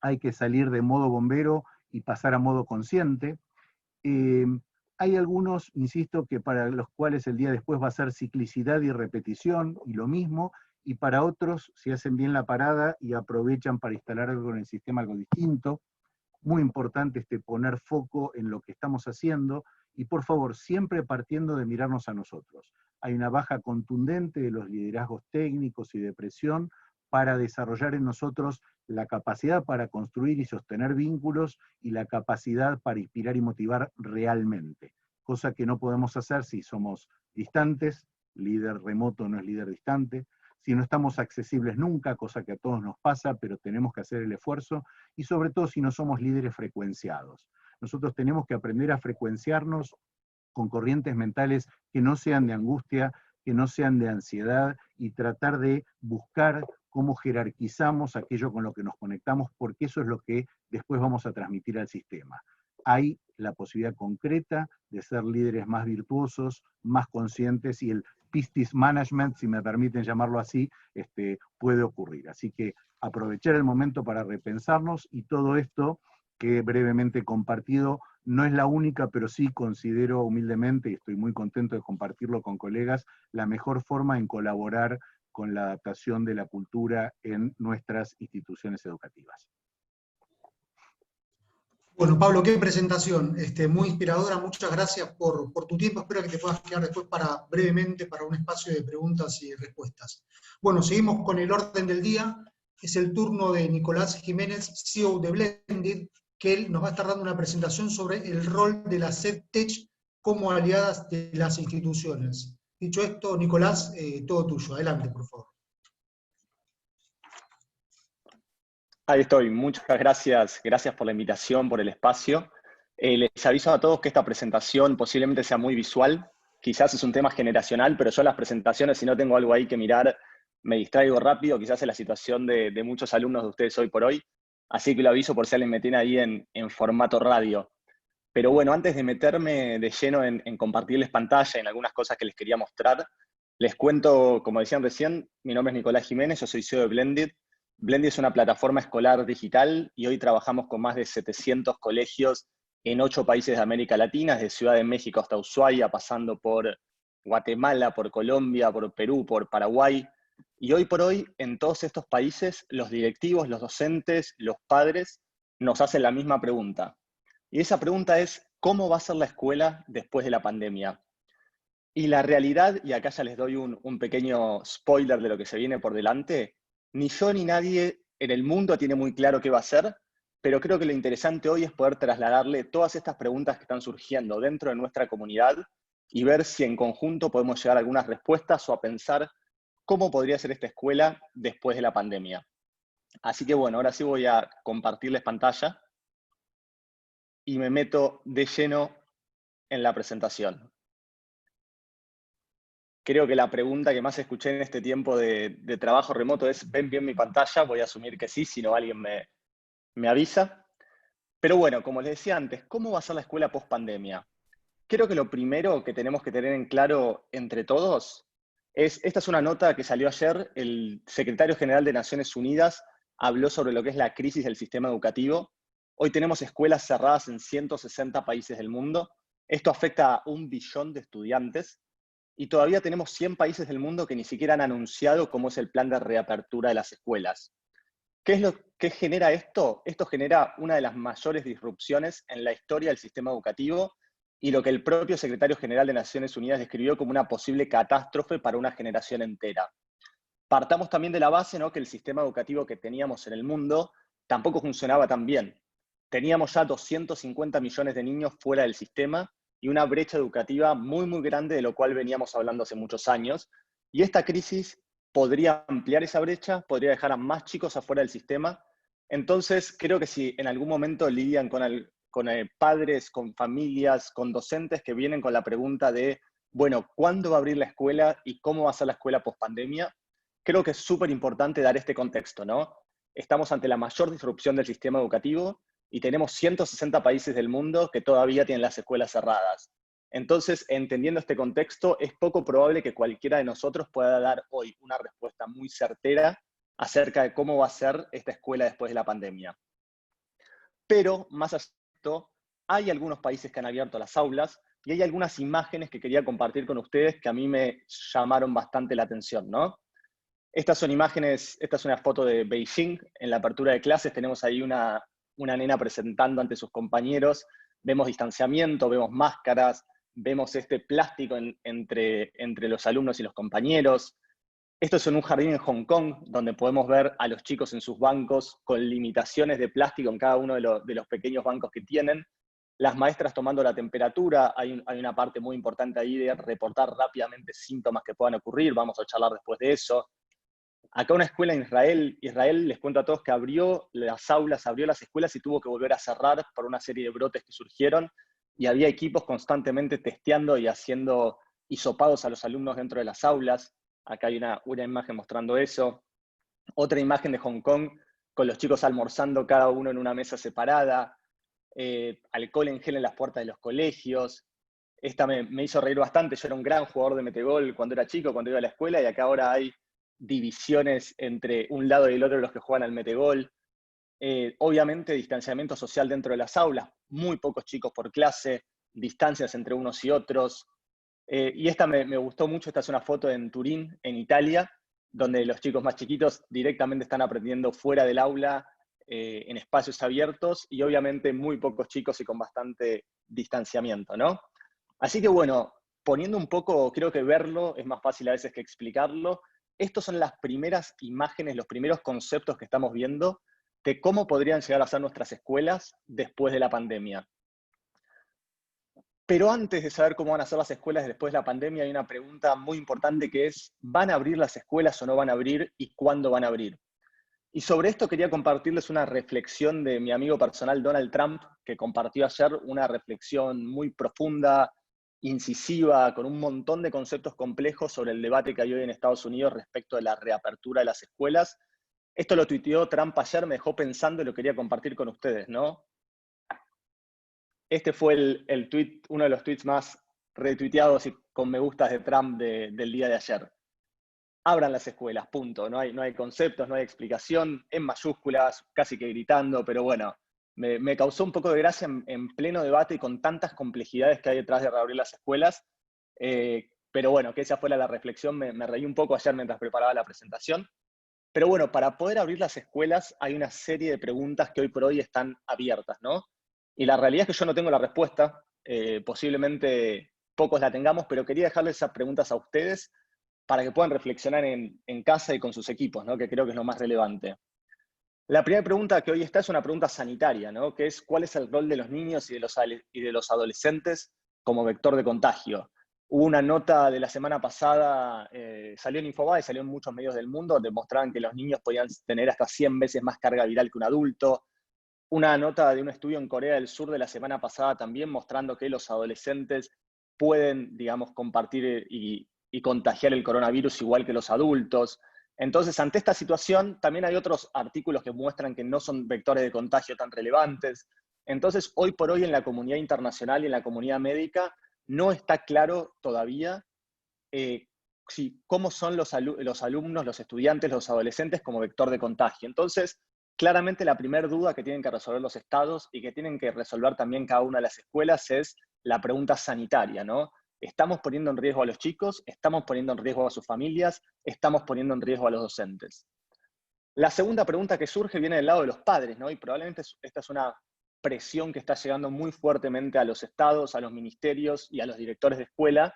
hay que salir de modo bombero y pasar a modo consciente. Hay algunos, insisto, que para los cuales el día después va a ser ciclicidad y repetición, y lo mismo, y para otros, si hacen bien la parada y aprovechan para instalar algo en el sistema, algo distinto. Muy importante poner foco en lo que estamos haciendo, y por favor, siempre partiendo de mirarnos a nosotros. Hay una baja contundente de los liderazgos técnicos y de presión para desarrollar en nosotros la capacidad para construir y sostener vínculos y la capacidad para inspirar y motivar realmente, cosa que no podemos hacer si somos distantes, líder remoto no es líder distante, si no estamos accesibles nunca, cosa que a todos nos pasa, pero tenemos que hacer el esfuerzo, y sobre todo si no somos líderes frecuenciados. Nosotros tenemos que aprender a frecuenciarnos con corrientes mentales que no sean de angustia, que no sean de ansiedad, y tratar de buscar cómo jerarquizamos aquello con lo que nos conectamos, porque eso es lo que después vamos a transmitir al sistema. Hay la posibilidad concreta de ser líderes más virtuosos, más conscientes, y el Pistis Management, si me permiten llamarlo así, puede ocurrir. Así que aprovechar el momento para repensarnos, y todo esto que brevemente he compartido no es la única, pero sí considero humildemente, y estoy muy contento de compartirlo con colegas, la mejor forma en colaborar con la adaptación de la cultura en nuestras instituciones educativas. Bueno, Pablo, qué presentación, muy inspiradora, muchas gracias por tu tiempo, espero que te puedas quedar después brevemente para un espacio de preguntas y respuestas. Bueno, seguimos con el orden del día, es el turno de Nicolás Jiménez, CEO de Blended, que él nos va a estar dando una presentación sobre el rol de las EdTech como aliadas de las instituciones. Dicho esto, Nicolás, todo tuyo, adelante, por favor. Ahí estoy, muchas gracias por la invitación, por el espacio. Les aviso a todos que esta presentación posiblemente sea muy visual, quizás es un tema generacional, pero yo en las presentaciones, si no tengo algo ahí que mirar, me distraigo rápido, quizás es la situación de muchos alumnos de ustedes hoy por hoy, así que lo aviso por si alguien me tiene ahí en formato radio. Pero bueno, antes de meterme de lleno en compartirles pantalla, en algunas cosas que les quería mostrar, Les cuento, como decían recién, mi nombre es Nicolás Jiménez, yo soy CEO de Blended. Blended es una plataforma escolar digital y hoy trabajamos con más de 700 colegios en 8 países de América Latina, desde Ciudad de México hasta Ushuaia, pasando por Guatemala, por Colombia, por Perú, por Paraguay. Y hoy por hoy, en todos estos países, los directivos, los docentes, los padres, nos hacen la misma pregunta. Y esa pregunta es, ¿cómo va a ser la escuela después de la pandemia? Y la realidad, y acá ya les doy un pequeño spoiler de lo que se viene por delante, ni yo ni nadie en el mundo tiene muy claro qué va a ser, pero creo que lo interesante hoy es poder trasladarle todas estas preguntas que están surgiendo dentro de nuestra comunidad y ver si en conjunto podemos llegar a algunas respuestas o a pensar cómo podría ser esta escuela después de la pandemia. Así que bueno, ahora sí voy a compartirles pantalla y me meto de lleno en la presentación. Creo que la pregunta que más escuché en este tiempo de trabajo remoto es, ¿ven bien mi pantalla? Voy a asumir que sí, si no alguien me avisa. Pero bueno, como les decía antes, ¿cómo va a ser la escuela post pandemia? Creo que lo primero que tenemos que tener en claro entre todos es, esta es una nota que salió ayer, el secretario general de Naciones Unidas habló sobre lo que es la crisis del sistema educativo. Hoy tenemos escuelas cerradas en 160 países del mundo. Esto afecta a 1 billón de estudiantes. Y todavía tenemos 100 países del mundo que ni siquiera han anunciado cómo es el plan de reapertura de las escuelas. ¿Qué es lo que genera esto? Esto genera una de las mayores disrupciones en la historia del sistema educativo y lo que el propio secretario general de Naciones Unidas describió como una posible catástrofe para una generación entera. Partamos también de la base, ¿no?, que el sistema educativo que teníamos en el mundo tampoco funcionaba tan bien. Teníamos ya 250 millones de niños fuera del sistema y una brecha educativa muy, muy grande, de lo cual veníamos hablando hace muchos años. Y esta crisis podría ampliar esa brecha, podría dejar a más chicos afuera del sistema. Entonces, creo que si en algún momento lidian con padres, con familias, con docentes que vienen con la pregunta de, bueno, ¿cuándo va a abrir la escuela y cómo va a ser la escuela post pandemia? Creo que es súper importante dar este contexto, ¿no? Estamos ante la mayor disrupción del sistema educativo y tenemos 160 países del mundo que todavía tienen las escuelas cerradas. Entonces, entendiendo este contexto, es poco probable que cualquiera de nosotros pueda dar hoy una respuesta muy certera acerca de cómo va a ser esta escuela después de la pandemia. Pero, más allá de esto, hay algunos países que han abierto las aulas y hay algunas imágenes que quería compartir con ustedes que a mí me llamaron bastante la atención, ¿no? Estas son imágenes, esta es una foto de Beijing. En la apertura de clases tenemos ahí una nena presentando ante sus compañeros. Vemos distanciamiento, vemos máscaras, vemos este plástico entre los alumnos y los compañeros. Esto es en un jardín en Hong Kong, donde podemos ver a los chicos en sus bancos con limitaciones de plástico en cada uno de los pequeños bancos que tienen. Las maestras tomando la temperatura, hay una parte muy importante ahí de reportar rápidamente síntomas que puedan ocurrir, vamos a charlar después de eso. Acá una escuela en Israel, les cuento a todos que abrió las aulas, abrió las escuelas y tuvo que volver a cerrar por una serie de brotes que surgieron, y había equipos constantemente testeando y haciendo hisopados a los alumnos dentro de las aulas. Acá hay una imagen mostrando eso. Otra imagen de Hong Kong, con los chicos almorzando cada uno en una mesa separada, alcohol en gel en las puertas de los colegios. Esta me hizo reír bastante. Yo era un gran jugador de metegol cuando era chico, cuando iba a la escuela, y acá ahora hay divisiones entre un lado y el otro de los que juegan al metegol. Obviamente distanciamiento social dentro de las aulas, muy pocos chicos por clase, distancias entre unos y otros. Y esta me gustó mucho. Esta es una foto en Turín, en Italia, donde los chicos más chiquitos directamente están aprendiendo fuera del aula, en espacios abiertos, y obviamente muy pocos chicos y con bastante distanciamiento, ¿no? Así que bueno, poniendo un poco, creo que verlo es más fácil a veces que explicarlo. Estas son las primeras imágenes, los primeros conceptos que estamos viendo de cómo podrían llegar a ser nuestras escuelas después de la pandemia. Pero antes de saber cómo van a ser las escuelas después de la pandemia, hay una pregunta muy importante que es, ¿van a abrir las escuelas o no van a abrir y cuándo van a abrir? Y sobre esto quería compartirles una reflexión de mi amigo personal Donald Trump, que compartió ayer una reflexión muy profunda, incisiva, con un montón de conceptos complejos sobre el debate que hay hoy en Estados Unidos respecto de la reapertura de las escuelas. Esto lo tuiteó Trump ayer, me dejó pensando y lo quería compartir con ustedes, ¿no? Este fue el tweet, uno de los tweets más retuiteados y con me gustas de Trump del día de ayer. Abran las escuelas, punto. No hay conceptos, no hay explicación, en mayúsculas, casi que gritando, pero bueno, me causó un poco de gracia en pleno debate y con tantas complejidades que hay detrás de reabrir las escuelas. Pero bueno, que esa fuera la reflexión, me reí un poco ayer mientras preparaba la presentación. Pero bueno, para poder abrir las escuelas hay una serie de preguntas que hoy por hoy están abiertas, ¿no? Y la realidad es que yo no tengo la respuesta, posiblemente pocos la tengamos, pero quería dejarles esas preguntas a ustedes para que puedan reflexionar en casa y con sus equipos, ¿no? Que creo que es lo más relevante. La primera pregunta que hoy está es una pregunta sanitaria, ¿no? Que es ¿cuál es el rol de los niños y de los adolescentes como vector de contagio? Hubo una nota de la semana pasada, salió en Infobae, salió en muchos medios del mundo, demostraban que los niños podían tener hasta 100 veces más carga viral que un adulto. Una nota de un estudio en Corea del Sur de la semana pasada también mostrando que los adolescentes pueden, digamos, compartir y contagiar el coronavirus igual que los adultos. Entonces, ante esta situación, también hay otros artículos que muestran que no son vectores de contagio tan relevantes. Entonces, hoy por hoy en la comunidad internacional y en la comunidad médica, no está claro todavía cómo son los alumnos, los estudiantes, los adolescentes como vector de contagio. Entonces, claramente la primera duda que tienen que resolver los estados y que tienen que resolver también cada una de las escuelas es la pregunta sanitaria, ¿no? ¿Estamos poniendo en riesgo a los chicos? ¿Estamos poniendo en riesgo a sus familias? ¿Estamos poniendo en riesgo a los docentes? La segunda pregunta que surge viene del lado de los padres, ¿no? Y probablemente esta es una presión que está llegando muy fuertemente a los estados, a los ministerios y a los directores de escuela,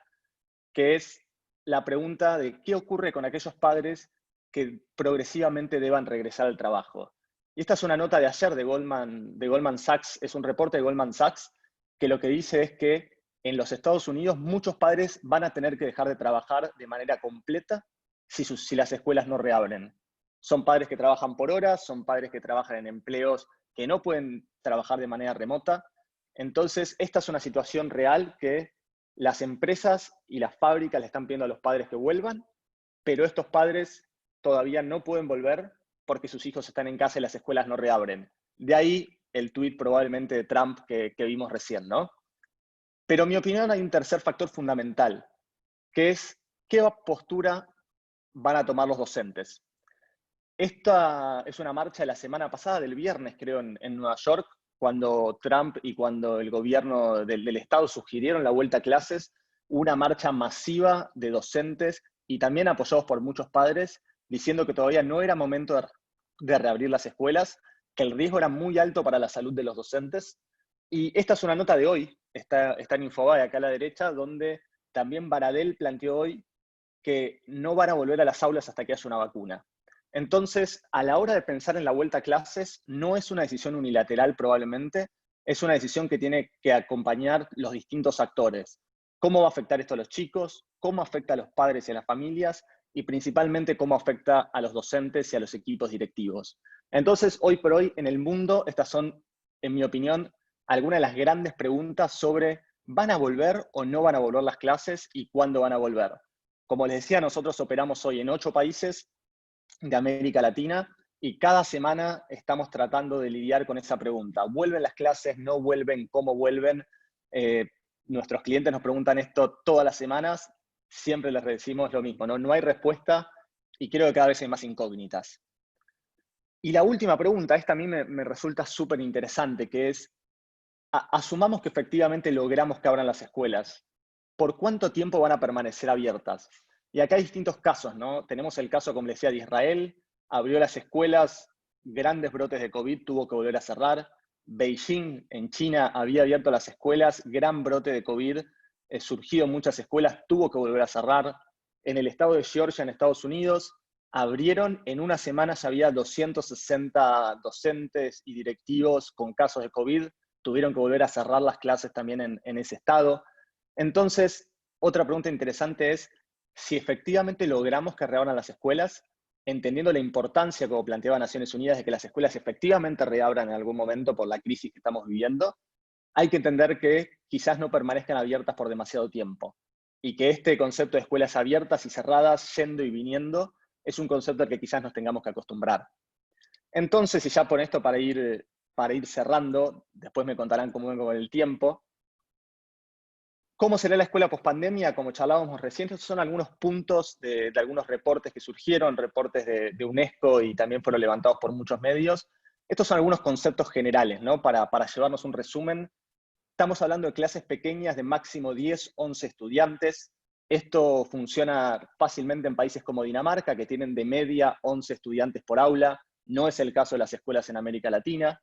que es la pregunta de qué ocurre con aquellos padres que progresivamente deban regresar al trabajo. Y esta es una nota de ayer de Goldman Sachs, es un reporte de Goldman Sachs, que lo que dice es que en los Estados Unidos muchos padres van a tener que dejar de trabajar de manera completa si las escuelas no reabren. Son padres que trabajan por horas, son padres que trabajan en empleos que no pueden trabajar de manera remota. Entonces, esta es una situación real que las empresas y las fábricas le están pidiendo a los padres que vuelvan, pero estos padres todavía no pueden volver porque sus hijos están en casa y las escuelas no reabren. De ahí el tuit probablemente de Trump que vimos recién, ¿no? Pero en mi opinión hay un tercer factor fundamental, que es qué postura van a tomar los docentes. Esta es una marcha de la semana pasada, del viernes creo, en Nueva York, cuando Trump y cuando el gobierno del Estado sugirieron la vuelta a clases, una marcha masiva de docentes y también apoyados por muchos padres, diciendo que todavía no era momento de reabrir las escuelas, que el riesgo era muy alto para la salud de los docentes. Y esta es una nota de hoy, está en Infobae acá a la derecha, donde también Baradel planteó hoy que no van a volver a las aulas hasta que haya una vacuna. Entonces, a la hora de pensar en la vuelta a clases, no es una decisión unilateral probablemente, es una decisión que tiene que acompañar los distintos actores. ¿Cómo va a afectar esto a los chicos? ¿Cómo afecta a los padres y a las familias? Y principalmente, ¿cómo afecta a los docentes y a los equipos directivos? Entonces, hoy por hoy, en el mundo, estas son, en mi opinión, algunas de las grandes preguntas sobre ¿van a volver o no van a volver las clases y cuándo van a volver? Como les decía, nosotros operamos hoy en 8 países de América Latina y cada semana estamos tratando de lidiar con esa pregunta. ¿Vuelven las clases? ¿No vuelven? ¿Cómo vuelven? Nuestros clientes nos preguntan esto todas las semanas, siempre les decimos lo mismo, ¿no? No hay respuesta y creo que cada vez hay más incógnitas. Y la última pregunta, esta a mí me resulta súper interesante, que es, asumamos que efectivamente logramos que abran las escuelas. ¿Por cuánto tiempo van a permanecer abiertas? Y acá hay distintos casos, ¿no? Tenemos el caso, como les decía, de Israel, abrió las escuelas, grandes brotes de COVID, tuvo que volver a cerrar. Beijing, en China, había abierto las escuelas, gran brote de COVID, surgido en muchas escuelas, tuvo que volver a cerrar. En el estado de Georgia, en Estados Unidos, abrieron, en una semana ya había 260 docentes y directivos con casos de COVID, tuvieron que volver a cerrar las clases también en ese estado. Entonces, otra pregunta interesante es si efectivamente logramos que reabran las escuelas, entendiendo la importancia, como planteaba Naciones Unidas, de que las escuelas efectivamente reabran en algún momento por la crisis que estamos viviendo, hay que entender que quizás no permanezcan abiertas por demasiado tiempo y que este concepto de escuelas abiertas y cerradas, yendo y viniendo, es un concepto al que quizás nos tengamos que acostumbrar. Entonces, y ya por esto para ir cerrando, después me contarán cómo vengo con el tiempo, ¿Cómo será la escuela pospandemia? Como charlábamos recién, estos son algunos puntos de algunos reportes que surgieron, reportes de UNESCO y también fueron levantados por muchos medios. Estos son algunos conceptos generales, ¿no? Para llevarnos un resumen. Estamos hablando de clases pequeñas de máximo 10, 11 estudiantes. Esto funciona fácilmente en países como Dinamarca, que tienen de media 11 estudiantes por aula. No es el caso de las escuelas en América Latina,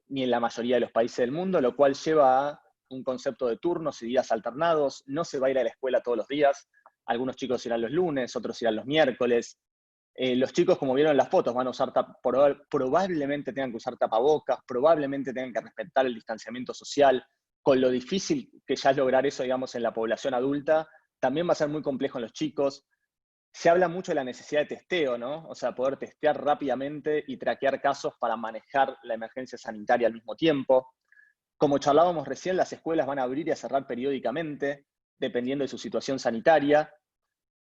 ni en la mayoría de los países del mundo, lo cual lleva a un concepto de turnos y días alternados. No se va a ir a la escuela todos los días. Algunos chicos irán los lunes, otros irán los miércoles. Los chicos, como vieron en las fotos, van a usar probablemente tengan que usar tapabocas, probablemente tengan que respetar el distanciamiento social. Con lo difícil que ya es lograr eso, digamos, en la población adulta, también va a ser muy complejo en los chicos. Se habla mucho de la necesidad de testeo, ¿no? O sea, poder testear rápidamente y traquear casos para manejar la emergencia sanitaria al mismo tiempo. Como charlábamos recién, las escuelas van a abrir y a cerrar periódicamente, dependiendo de su situación sanitaria.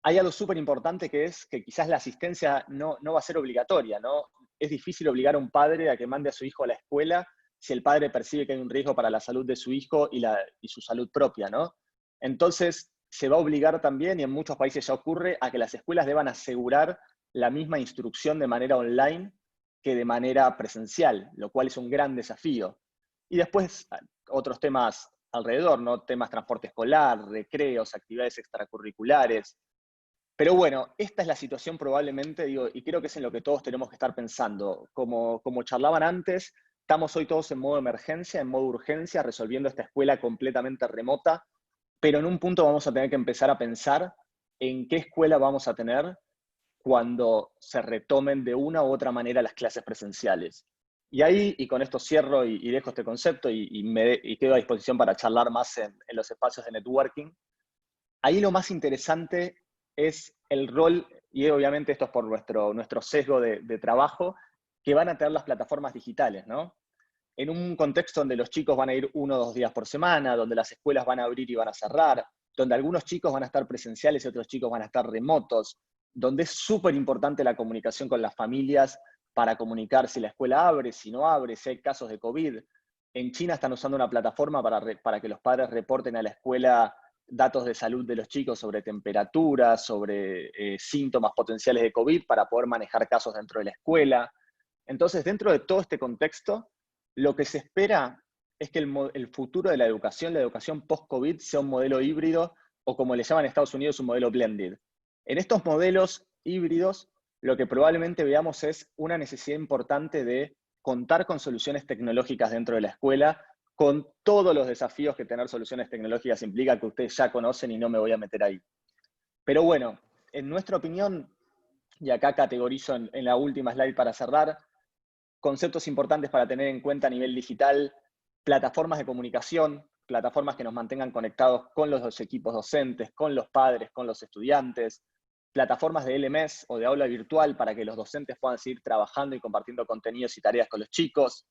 Hay algo súper importante que es que quizás la asistencia no va a ser obligatoria, ¿no? Es difícil obligar a un padre a que mande a su hijo a la escuela si el padre percibe que hay un riesgo para la salud de su hijo y su salud propia, ¿no? Entonces, se va a obligar también, y en muchos países ya ocurre, a que las escuelas deban asegurar la misma instrucción de manera online que de manera presencial, lo cual es un gran desafío. Y después otros temas alrededor, ¿no? Temas transporte escolar, recreos, actividades extracurriculares. Pero bueno, esta es la situación probablemente, digo, y creo que es en lo que todos tenemos que estar pensando. Como charlaban antes, estamos hoy todos en modo emergencia, en modo urgencia, resolviendo esta escuela completamente remota, pero en un punto vamos a tener que empezar a pensar en qué escuela vamos a tener cuando se retomen de una u otra manera las clases presenciales. Y ahí, y con esto cierro y dejo este concepto y quedo a disposición para charlar más en los espacios de networking. Ahí lo más interesante es el rol, y obviamente esto es por nuestro sesgo de trabajo, que van a tener las plataformas digitales, ¿no? En un contexto donde los chicos van a ir 1 o 2 días por semana, donde las escuelas van a abrir y van a cerrar, donde algunos chicos van a estar presenciales y otros chicos van a estar remotos, donde es súper importante la comunicación con las familias para comunicar si la escuela abre, si no abre, si hay casos de COVID. En China están usando una plataforma para que los padres reporten a la escuela datos de salud de los chicos sobre temperatura, sobre síntomas potenciales de COVID para poder manejar casos dentro de la escuela. Entonces, dentro de todo este contexto, lo que se espera es que el futuro de la educación post-COVID, sea un modelo híbrido, o como le llaman en Estados Unidos, un modelo blended. En estos modelos híbridos, lo que probablemente veamos es una necesidad importante de contar con soluciones tecnológicas dentro de la escuela, con todos los desafíos que tener soluciones tecnológicas implica, que ustedes ya conocen y no me voy a meter ahí. Pero bueno, en nuestra opinión, y acá categorizo en la última slide para cerrar, conceptos importantes para tener en cuenta a nivel digital: plataformas de comunicación, plataformas que nos mantengan conectados con los equipos docentes, con los padres, con los estudiantes, plataformas de LMS o de aula virtual para que los docentes puedan seguir trabajando y compartiendo contenidos y tareas con los chicos.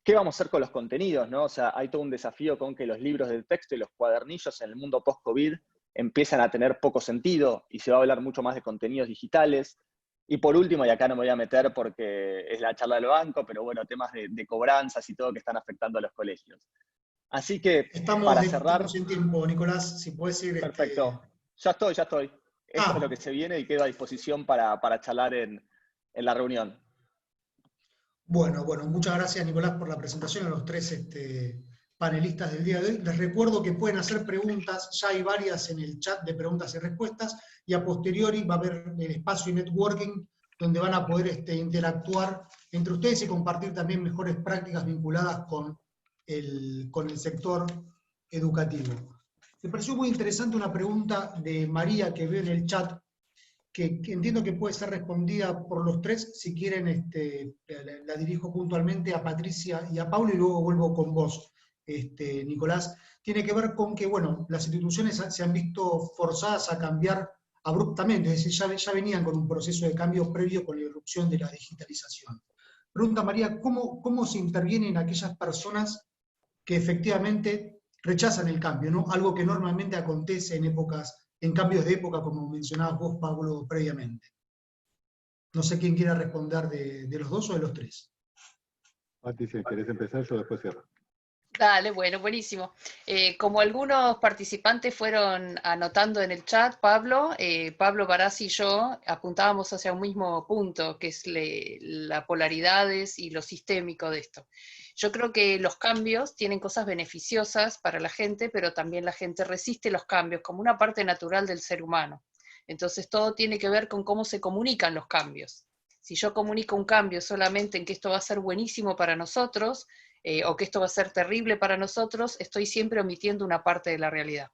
¿Qué vamos a hacer con los contenidos, no? O sea, hay todo un desafío con que los libros de texto y los cuadernillos en el mundo post-COVID empiezan a tener poco sentido y se va a hablar mucho más de contenidos digitales. Y por último, y acá no me voy a meter porque es la charla del banco, pero bueno, temas de cobranzas y todo que están afectando a los colegios. Así que, para cerrar... Estamos en tiempo, Nicolás, si puedes ir... Perfecto. Ya estoy. Esto es lo que se viene y quedo a disposición para charlar en la reunión. Bueno, muchas gracias, Nicolás, por la presentación a los 3 panelistas del día de hoy. Les recuerdo que pueden hacer preguntas, ya hay varias en el chat de preguntas y respuestas, y a posteriori va a haber el espacio de networking, donde van a poder interactuar entre ustedes y compartir también mejores prácticas vinculadas con el sector educativo. Me pareció muy interesante una pregunta de María que veo en el chat, que entiendo que puede ser respondida por los 3. Si quieren, la dirijo puntualmente a Patricia y a Paulo, y luego vuelvo con vos, Nicolás. Tiene que ver con que, bueno, las instituciones se han visto forzadas a cambiar abruptamente, es decir, ya venían con un proceso de cambio previo con la irrupción de la digitalización. Pregunta María, ¿cómo se interviene en aquellas personas que efectivamente rechazan el cambio, ¿no? Algo que normalmente acontece en cambios de época, como mencionabas vos, Pablo, previamente? No sé quién quiera responder de los 2 o de los 3. Pati, si querés empezar, yo después cierro. Dale, bueno, buenísimo. Como algunos participantes fueron anotando en el chat, Pablo Barassi y yo apuntábamos hacia un mismo punto, que es las polaridades y lo sistémico de esto. Yo creo que los cambios tienen cosas beneficiosas para la gente, pero también la gente resiste los cambios como una parte natural del ser humano. Entonces todo tiene que ver con cómo se comunican los cambios. Si yo comunico un cambio solamente en que esto va a ser buenísimo para nosotros, o que esto va a ser terrible para nosotros, estoy siempre omitiendo una parte de la realidad.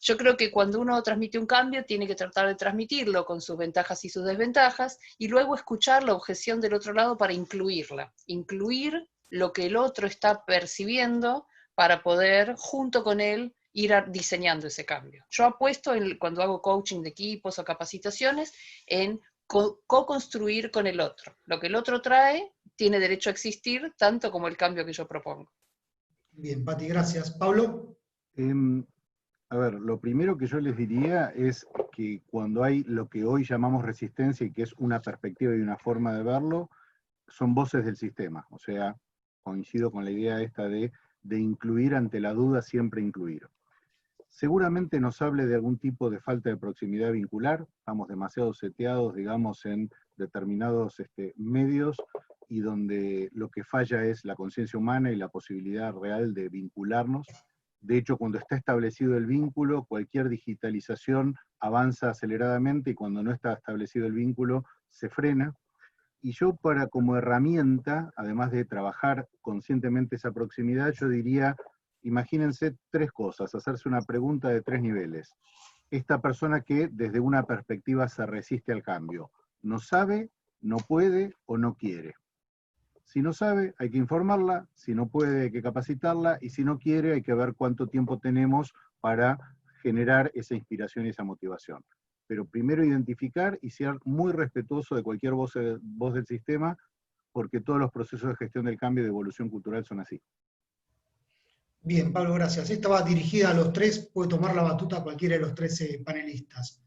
Yo creo que cuando uno transmite un cambio, tiene que tratar de transmitirlo con sus ventajas y sus desventajas, y luego escuchar la objeción del otro lado para incluirla. Incluir lo que el otro está percibiendo para poder, junto con él, ir diseñando ese cambio. Yo apuesto, cuando hago coaching de equipos o capacitaciones, en co-construir con el otro. Lo que el otro trae tiene derecho a existir tanto como el cambio que yo propongo. Bien, Pati, gracias. Pablo. A ver, lo primero que yo les diría es que cuando hay lo que hoy llamamos resistencia y que es una perspectiva y una forma de verlo, son voces del sistema. O sea, coincido con la idea esta de incluir ante la duda, siempre incluir. Seguramente nos hable de algún tipo de falta de proximidad vincular, estamos demasiado seteados, digamos, en determinados medios, y donde lo que falla es la conciencia humana y la posibilidad real de vincularnos. De hecho, cuando está establecido el vínculo, cualquier digitalización avanza aceleradamente, y cuando no está establecido el vínculo, se frena. Y yo, como herramienta, además de trabajar conscientemente esa proximidad, yo diría, imagínense 3 cosas, hacerse una pregunta de 3 niveles. Esta persona que desde una perspectiva se resiste al cambio, no sabe, no puede o no quiere. Si no sabe, hay que informarla; si no puede, hay que capacitarla; y si no quiere, hay que ver cuánto tiempo tenemos para generar esa inspiración y esa motivación. Pero primero identificar y ser muy respetuoso de cualquier voz del sistema, porque todos los procesos de gestión del cambio y de evolución cultural son así. Bien, Pablo, gracias. Esta va dirigida a los 3, puede tomar la batuta cualquiera de los 13 panelistas.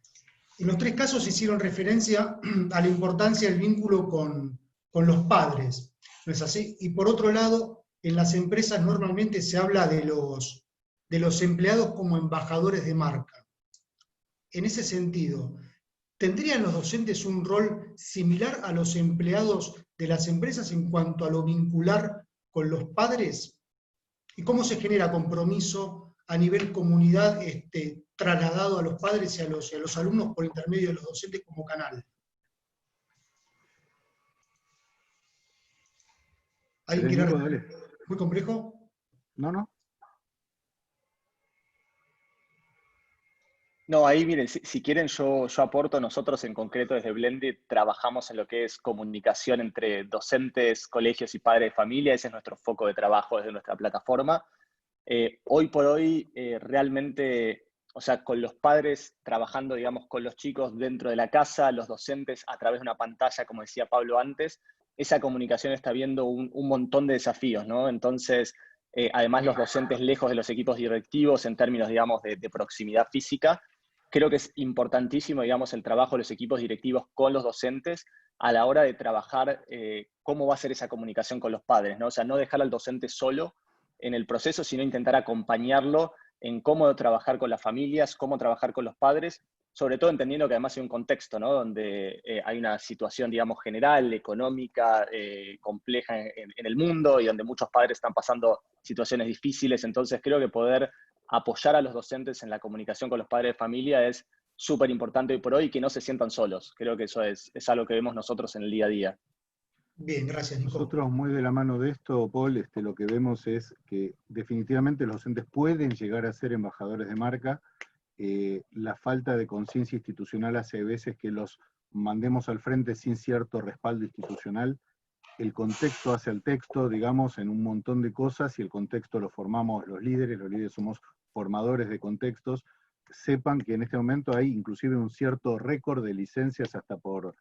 En los 3 casos hicieron referencia a la importancia del vínculo con los padres, ¿no es así? Y por otro lado, en las empresas normalmente se habla de los empleados como embajadores de marca. En ese sentido, ¿tendrían los docentes un rol similar a los empleados de las empresas en cuanto a lo vincular con los padres? ¿Y cómo se genera compromiso a nivel comunidad trasladado a los padres y a los alumnos por intermedio de los docentes como canal? ¿Alguien quiere responder? ¿Muy complejo? No. No, ahí miren, si quieren yo aporto. Nosotros en concreto desde Blended trabajamos en lo que es comunicación entre docentes, colegios y padres de familia. Ese es nuestro foco de trabajo desde nuestra plataforma. Hoy por hoy realmente, o sea, con los padres trabajando, digamos, con los chicos dentro de la casa, los docentes a través de una pantalla, como decía Pablo antes, esa comunicación está viendo un montón de desafíos, ¿no? Entonces, además los docentes lejos de los equipos directivos en términos, digamos, de proximidad física. Creo que es importantísimo, digamos, el trabajo de los equipos directivos con los docentes a la hora de trabajar cómo va a ser esa comunicación con los padres, ¿no? O sea, no dejar al docente solo en el proceso, sino intentar acompañarlo en cómo trabajar con las familias, cómo trabajar con los padres, sobre todo entendiendo que además hay un contexto, ¿no? Donde hay una situación, digamos, general, económica, compleja en el mundo, y donde muchos padres están pasando situaciones difíciles. Entonces creo que poder apoyar a los docentes en la comunicación con los padres de familia es súper importante hoy por hoy, y que no se sientan solos. Creo que eso es algo que vemos nosotros en el día a día. Bien, gracias, Nico. Nosotros, muy de la mano de esto, Paul, lo que vemos es que definitivamente los docentes pueden llegar a ser embajadores de marca. La falta de conciencia institucional hace veces que los mandemos al frente sin cierto respaldo institucional. El contexto hace al texto, digamos, en un montón de cosas, y el contexto lo formamos los líderes somos formadores de contextos. Sepan que en este momento hay inclusive un cierto récord de licencias hasta por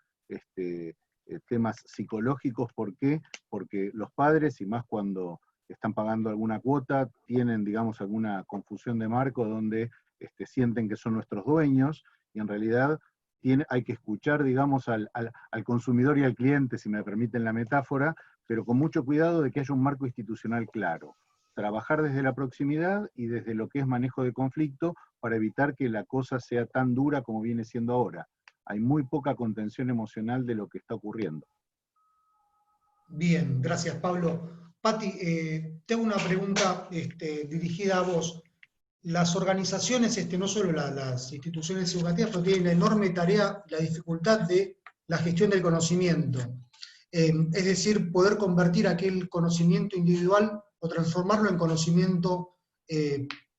temas psicológicos. ¿Por qué? Porque los padres, y más cuando están pagando alguna cuota, tienen, digamos, alguna confusión de marco donde sienten que son nuestros dueños, y en realidad hay que escuchar, digamos, al consumidor y al cliente, si me permiten la metáfora, pero con mucho cuidado de que haya un marco institucional claro. trabajar desde la proximidad y desde lo que es manejo de conflicto para evitar que la cosa sea tan dura como viene siendo ahora. Hay muy poca contención emocional de lo que está ocurriendo. Bien, gracias Pablo. Pati, te hago una pregunta dirigida a vos. Las organizaciones, no solo las instituciones educativas, pero tienen la enorme tarea, la dificultad de la gestión del conocimiento. Es decir, poder convertir aquel conocimiento individual o transformarlo en conocimiento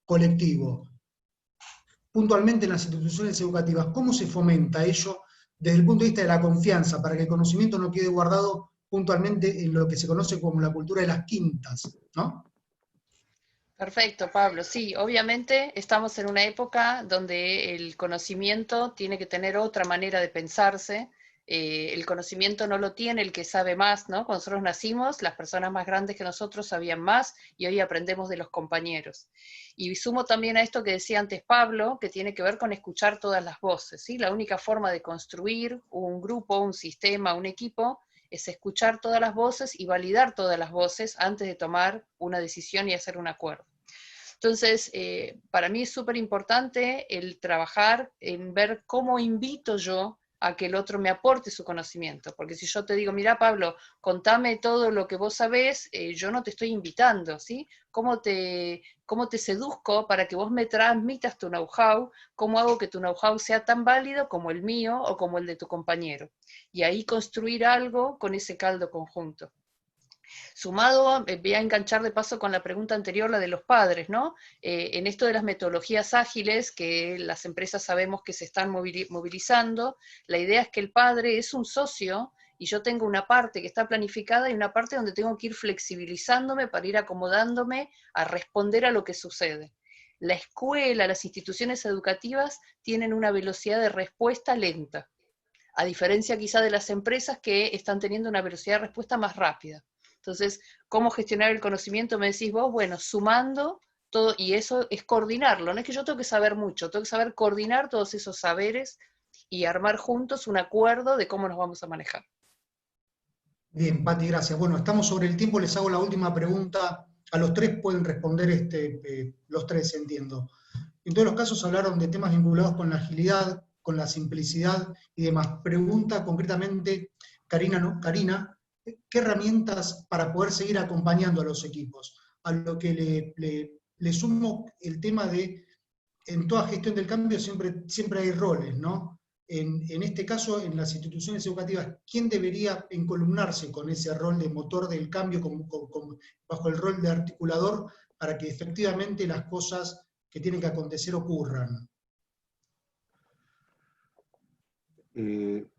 colectivo. Puntualmente en las instituciones educativas, ¿cómo se fomenta ello desde el punto de vista de la confianza, para que el conocimiento no quede guardado puntualmente en lo que se conoce como la cultura de las quintas, ¿no? Perfecto, Pablo. Sí, obviamente estamos en una época donde el conocimiento tiene que tener otra manera de pensarse. El conocimiento no lo tiene el que sabe más, ¿no? Cuando nosotros nacimos, las personas más grandes que nosotros sabían más y hoy aprendemos de los compañeros. Y sumo también a esto que decía antes Pablo, que tiene que ver con escuchar todas las voces, ¿sí? La única forma de construir un grupo, un sistema, un equipo, es escuchar todas las voces y validar todas las voces antes de tomar una decisión y hacer un acuerdo. Entonces, para mí es súper importante el trabajar en ver cómo invito yo a que el otro me aporte su conocimiento, porque si yo te digo, mira Pablo, contame todo lo que vos sabés, yo no te estoy invitando, ¿sí? ¿Cómo te seduzco para que vos me transmitas tu know-how? ¿Cómo hago que tu know-how sea tan válido como el mío o como el de tu compañero? Y ahí construir algo con ese caldo conjunto. Sumado, voy a enganchar de paso con la pregunta anterior, la de los padres, ¿no? En esto de las metodologías ágiles, que las empresas sabemos que se están movilizando, la idea es que el padre es un socio y yo tengo una parte que está planificada y una parte donde tengo que ir flexibilizándome para ir acomodándome a responder a lo que sucede. La escuela, las instituciones educativas tienen una velocidad de respuesta lenta, a diferencia quizá de las empresas que están teniendo una velocidad de respuesta más rápida. Entonces, ¿cómo gestionar el conocimiento? Me decís vos, bueno, sumando todo, y eso es coordinarlo. No es que yo tengo que saber mucho, tengo que saber coordinar todos esos saberes y armar juntos un acuerdo de cómo nos vamos a manejar. Bien, Pati, gracias. Bueno, estamos sobre el tiempo, les hago la última pregunta. A los tres pueden responder los tres, entiendo. En todos los casos hablaron de temas vinculados con la agilidad, con la simplicidad y demás. Pregunta concretamente, Karina, ¿qué herramientas para poder seguir acompañando a los equipos? A lo que le sumo el tema de, en toda gestión del cambio siempre hay roles, ¿no? En este caso, en las instituciones educativas, ¿quién debería encolumnarse con ese rol de motor del cambio bajo el rol de articulador para que efectivamente las cosas que tienen que acontecer ocurran?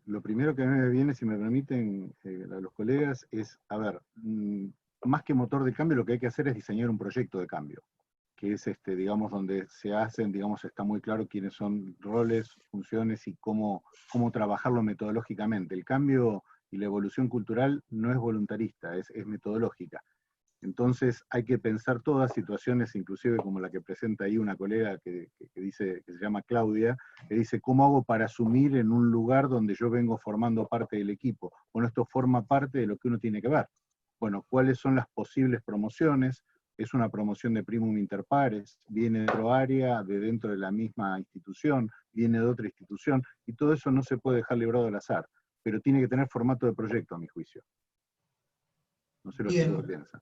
Lo primero que a mí me viene, si me permiten, a los colegas, es, a ver, más que motor de cambio, lo que hay que hacer es diseñar un proyecto de cambio, que es, digamos, donde se hacen, digamos, está muy claro quiénes son roles, funciones y cómo trabajarlo metodológicamente. El cambio y la evolución cultural no es voluntarista, es metodológica. Entonces hay que pensar todas situaciones, inclusive como la que presenta ahí una colega que dice, que se llama Claudia, que dice, ¿cómo hago para asumir en un lugar donde yo vengo formando parte del equipo? Bueno, esto forma parte de lo que uno tiene que ver. Bueno, ¿cuáles son las posibles promociones? ¿Es una promoción de primum inter pares? ¿Viene de otro área, de dentro de la misma institución? ¿Viene de otra institución? Y todo eso no se puede dejar librado al azar, pero tiene que tener formato de proyecto, a mi juicio. No sé lo que ustedes piensan.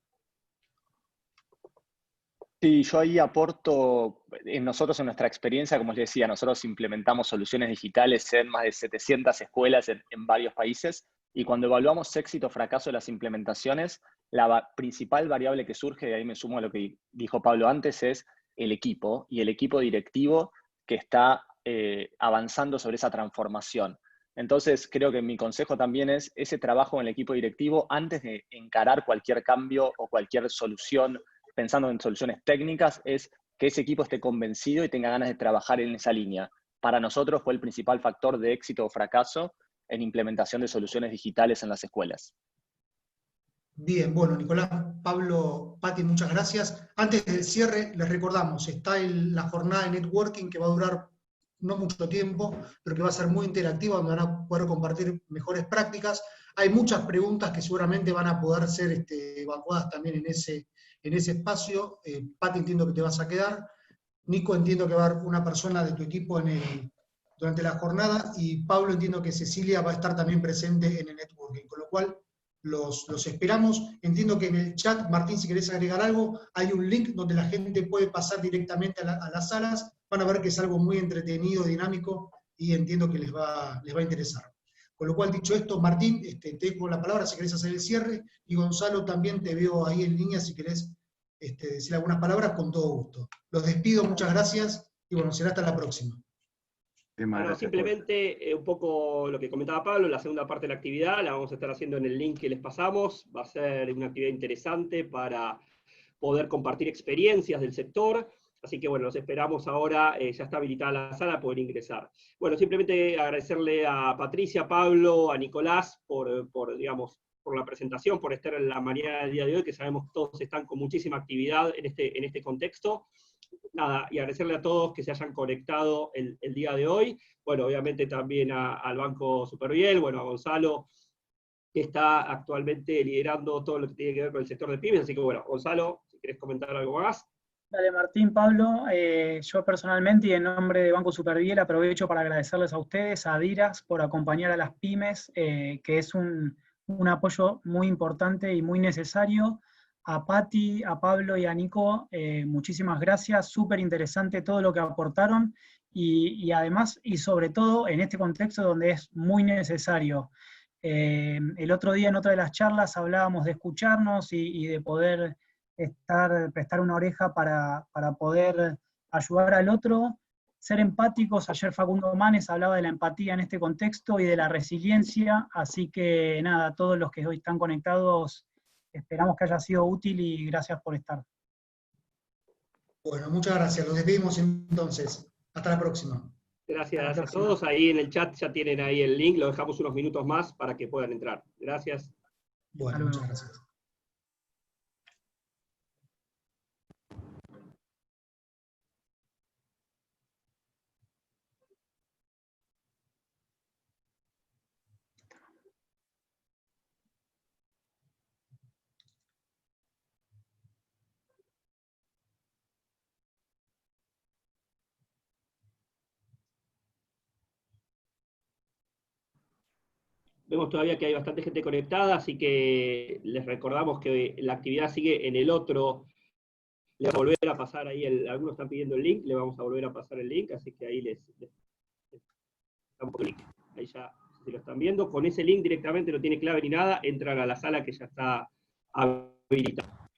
Sí, yo ahí aporto, nosotros en nuestra experiencia, como les decía, nosotros implementamos soluciones digitales en más de 700 escuelas en varios países, y cuando evaluamos éxito o fracaso de las implementaciones, la principal variable que surge, de ahí me sumo a lo que dijo Pablo antes, es el equipo, y el equipo directivo que está avanzando sobre esa transformación. Entonces, creo que mi consejo también es ese trabajo en el equipo directivo antes de encarar cualquier cambio o cualquier solución, pensando en soluciones técnicas, es que ese equipo esté convencido y tenga ganas de trabajar en esa línea. Para nosotros fue el principal factor de éxito o fracaso en implementación de soluciones digitales en las escuelas. Bien, bueno, Nicolás, Pablo, Pati, muchas gracias. Antes del cierre, les recordamos, está la jornada de networking que va a durar no mucho tiempo, pero que va a ser muy interactiva, donde van a poder compartir mejores prácticas. Hay muchas preguntas que seguramente van a poder ser evacuadas también en ese espacio. Pati, entiendo que te vas a quedar. Nico, entiendo que va a haber una persona de tu equipo durante la jornada, y Pablo, entiendo que Cecilia va a estar también presente en el networking, con lo cual los esperamos. Entiendo que en el chat, Martín, si querés agregar algo, hay un link donde la gente puede pasar directamente a las salas. Van a ver que es algo muy entretenido, dinámico, y entiendo que les va a interesar. Con lo cual, dicho esto, Martín, te dejo la palabra si querés hacer el cierre, y Gonzalo, también te veo ahí en línea si querés decir algunas palabras, con todo gusto. Los despido, muchas gracias, y bueno, será hasta la próxima. Bueno, simplemente un poco lo que comentaba Pablo, la segunda parte de la actividad la vamos a estar haciendo en el link que les pasamos. Va a ser una actividad interesante para poder compartir experiencias del sector. Así que bueno, los esperamos ahora, ya está habilitada la sala, poder ingresar. Bueno, simplemente agradecerle a Patricia, a Pablo, a Nicolás digamos, por la presentación, por estar en la mañana del día de hoy, que sabemos que todos están con muchísima actividad en este contexto. Nada, y agradecerle a todos que se hayan conectado el día de hoy. Bueno, obviamente también al Banco Superviel, bueno, a Gonzalo, que está actualmente liderando todo lo que tiene que ver con el sector de pymes. Así que bueno, Gonzalo, si querés comentar algo más. Dale, Martín, Pablo. Yo personalmente y en nombre de Banco Superviel aprovecho para agradecerles a ustedes, a Adiras, por acompañar a las pymes, que es un apoyo muy importante y muy necesario. A Pati, a Pablo y a Nico, muchísimas gracias, súper interesante todo lo que aportaron, y además, y sobre todo, en este contexto donde es muy necesario. El otro día en otra de las charlas hablábamos de escucharnos y de poder prestar una oreja para poder ayudar al otro, ser empáticos. Ayer Facundo Manes hablaba de la empatía en este contexto y de la resiliencia, así que nada, todos los que hoy están conectados, esperamos que haya sido útil y gracias por estar. Bueno, muchas gracias. Los despedimos entonces. Hasta la próxima. Gracias a todos. Ahí en el chat ya tienen ahí el link, lo dejamos unos minutos más para que puedan entrar. Gracias. Bueno, muchas gracias. Vemos todavía que hay bastante gente conectada, así que les recordamos que la actividad sigue en el otro. Le vamos a volver a pasar ahí, algunos están pidiendo el link, le vamos a volver a pasar el link, así que ahí les damos el link. Ahí ya, si lo están viendo, con ese link directamente no tiene clave ni nada, entran a la sala que ya está habilitada.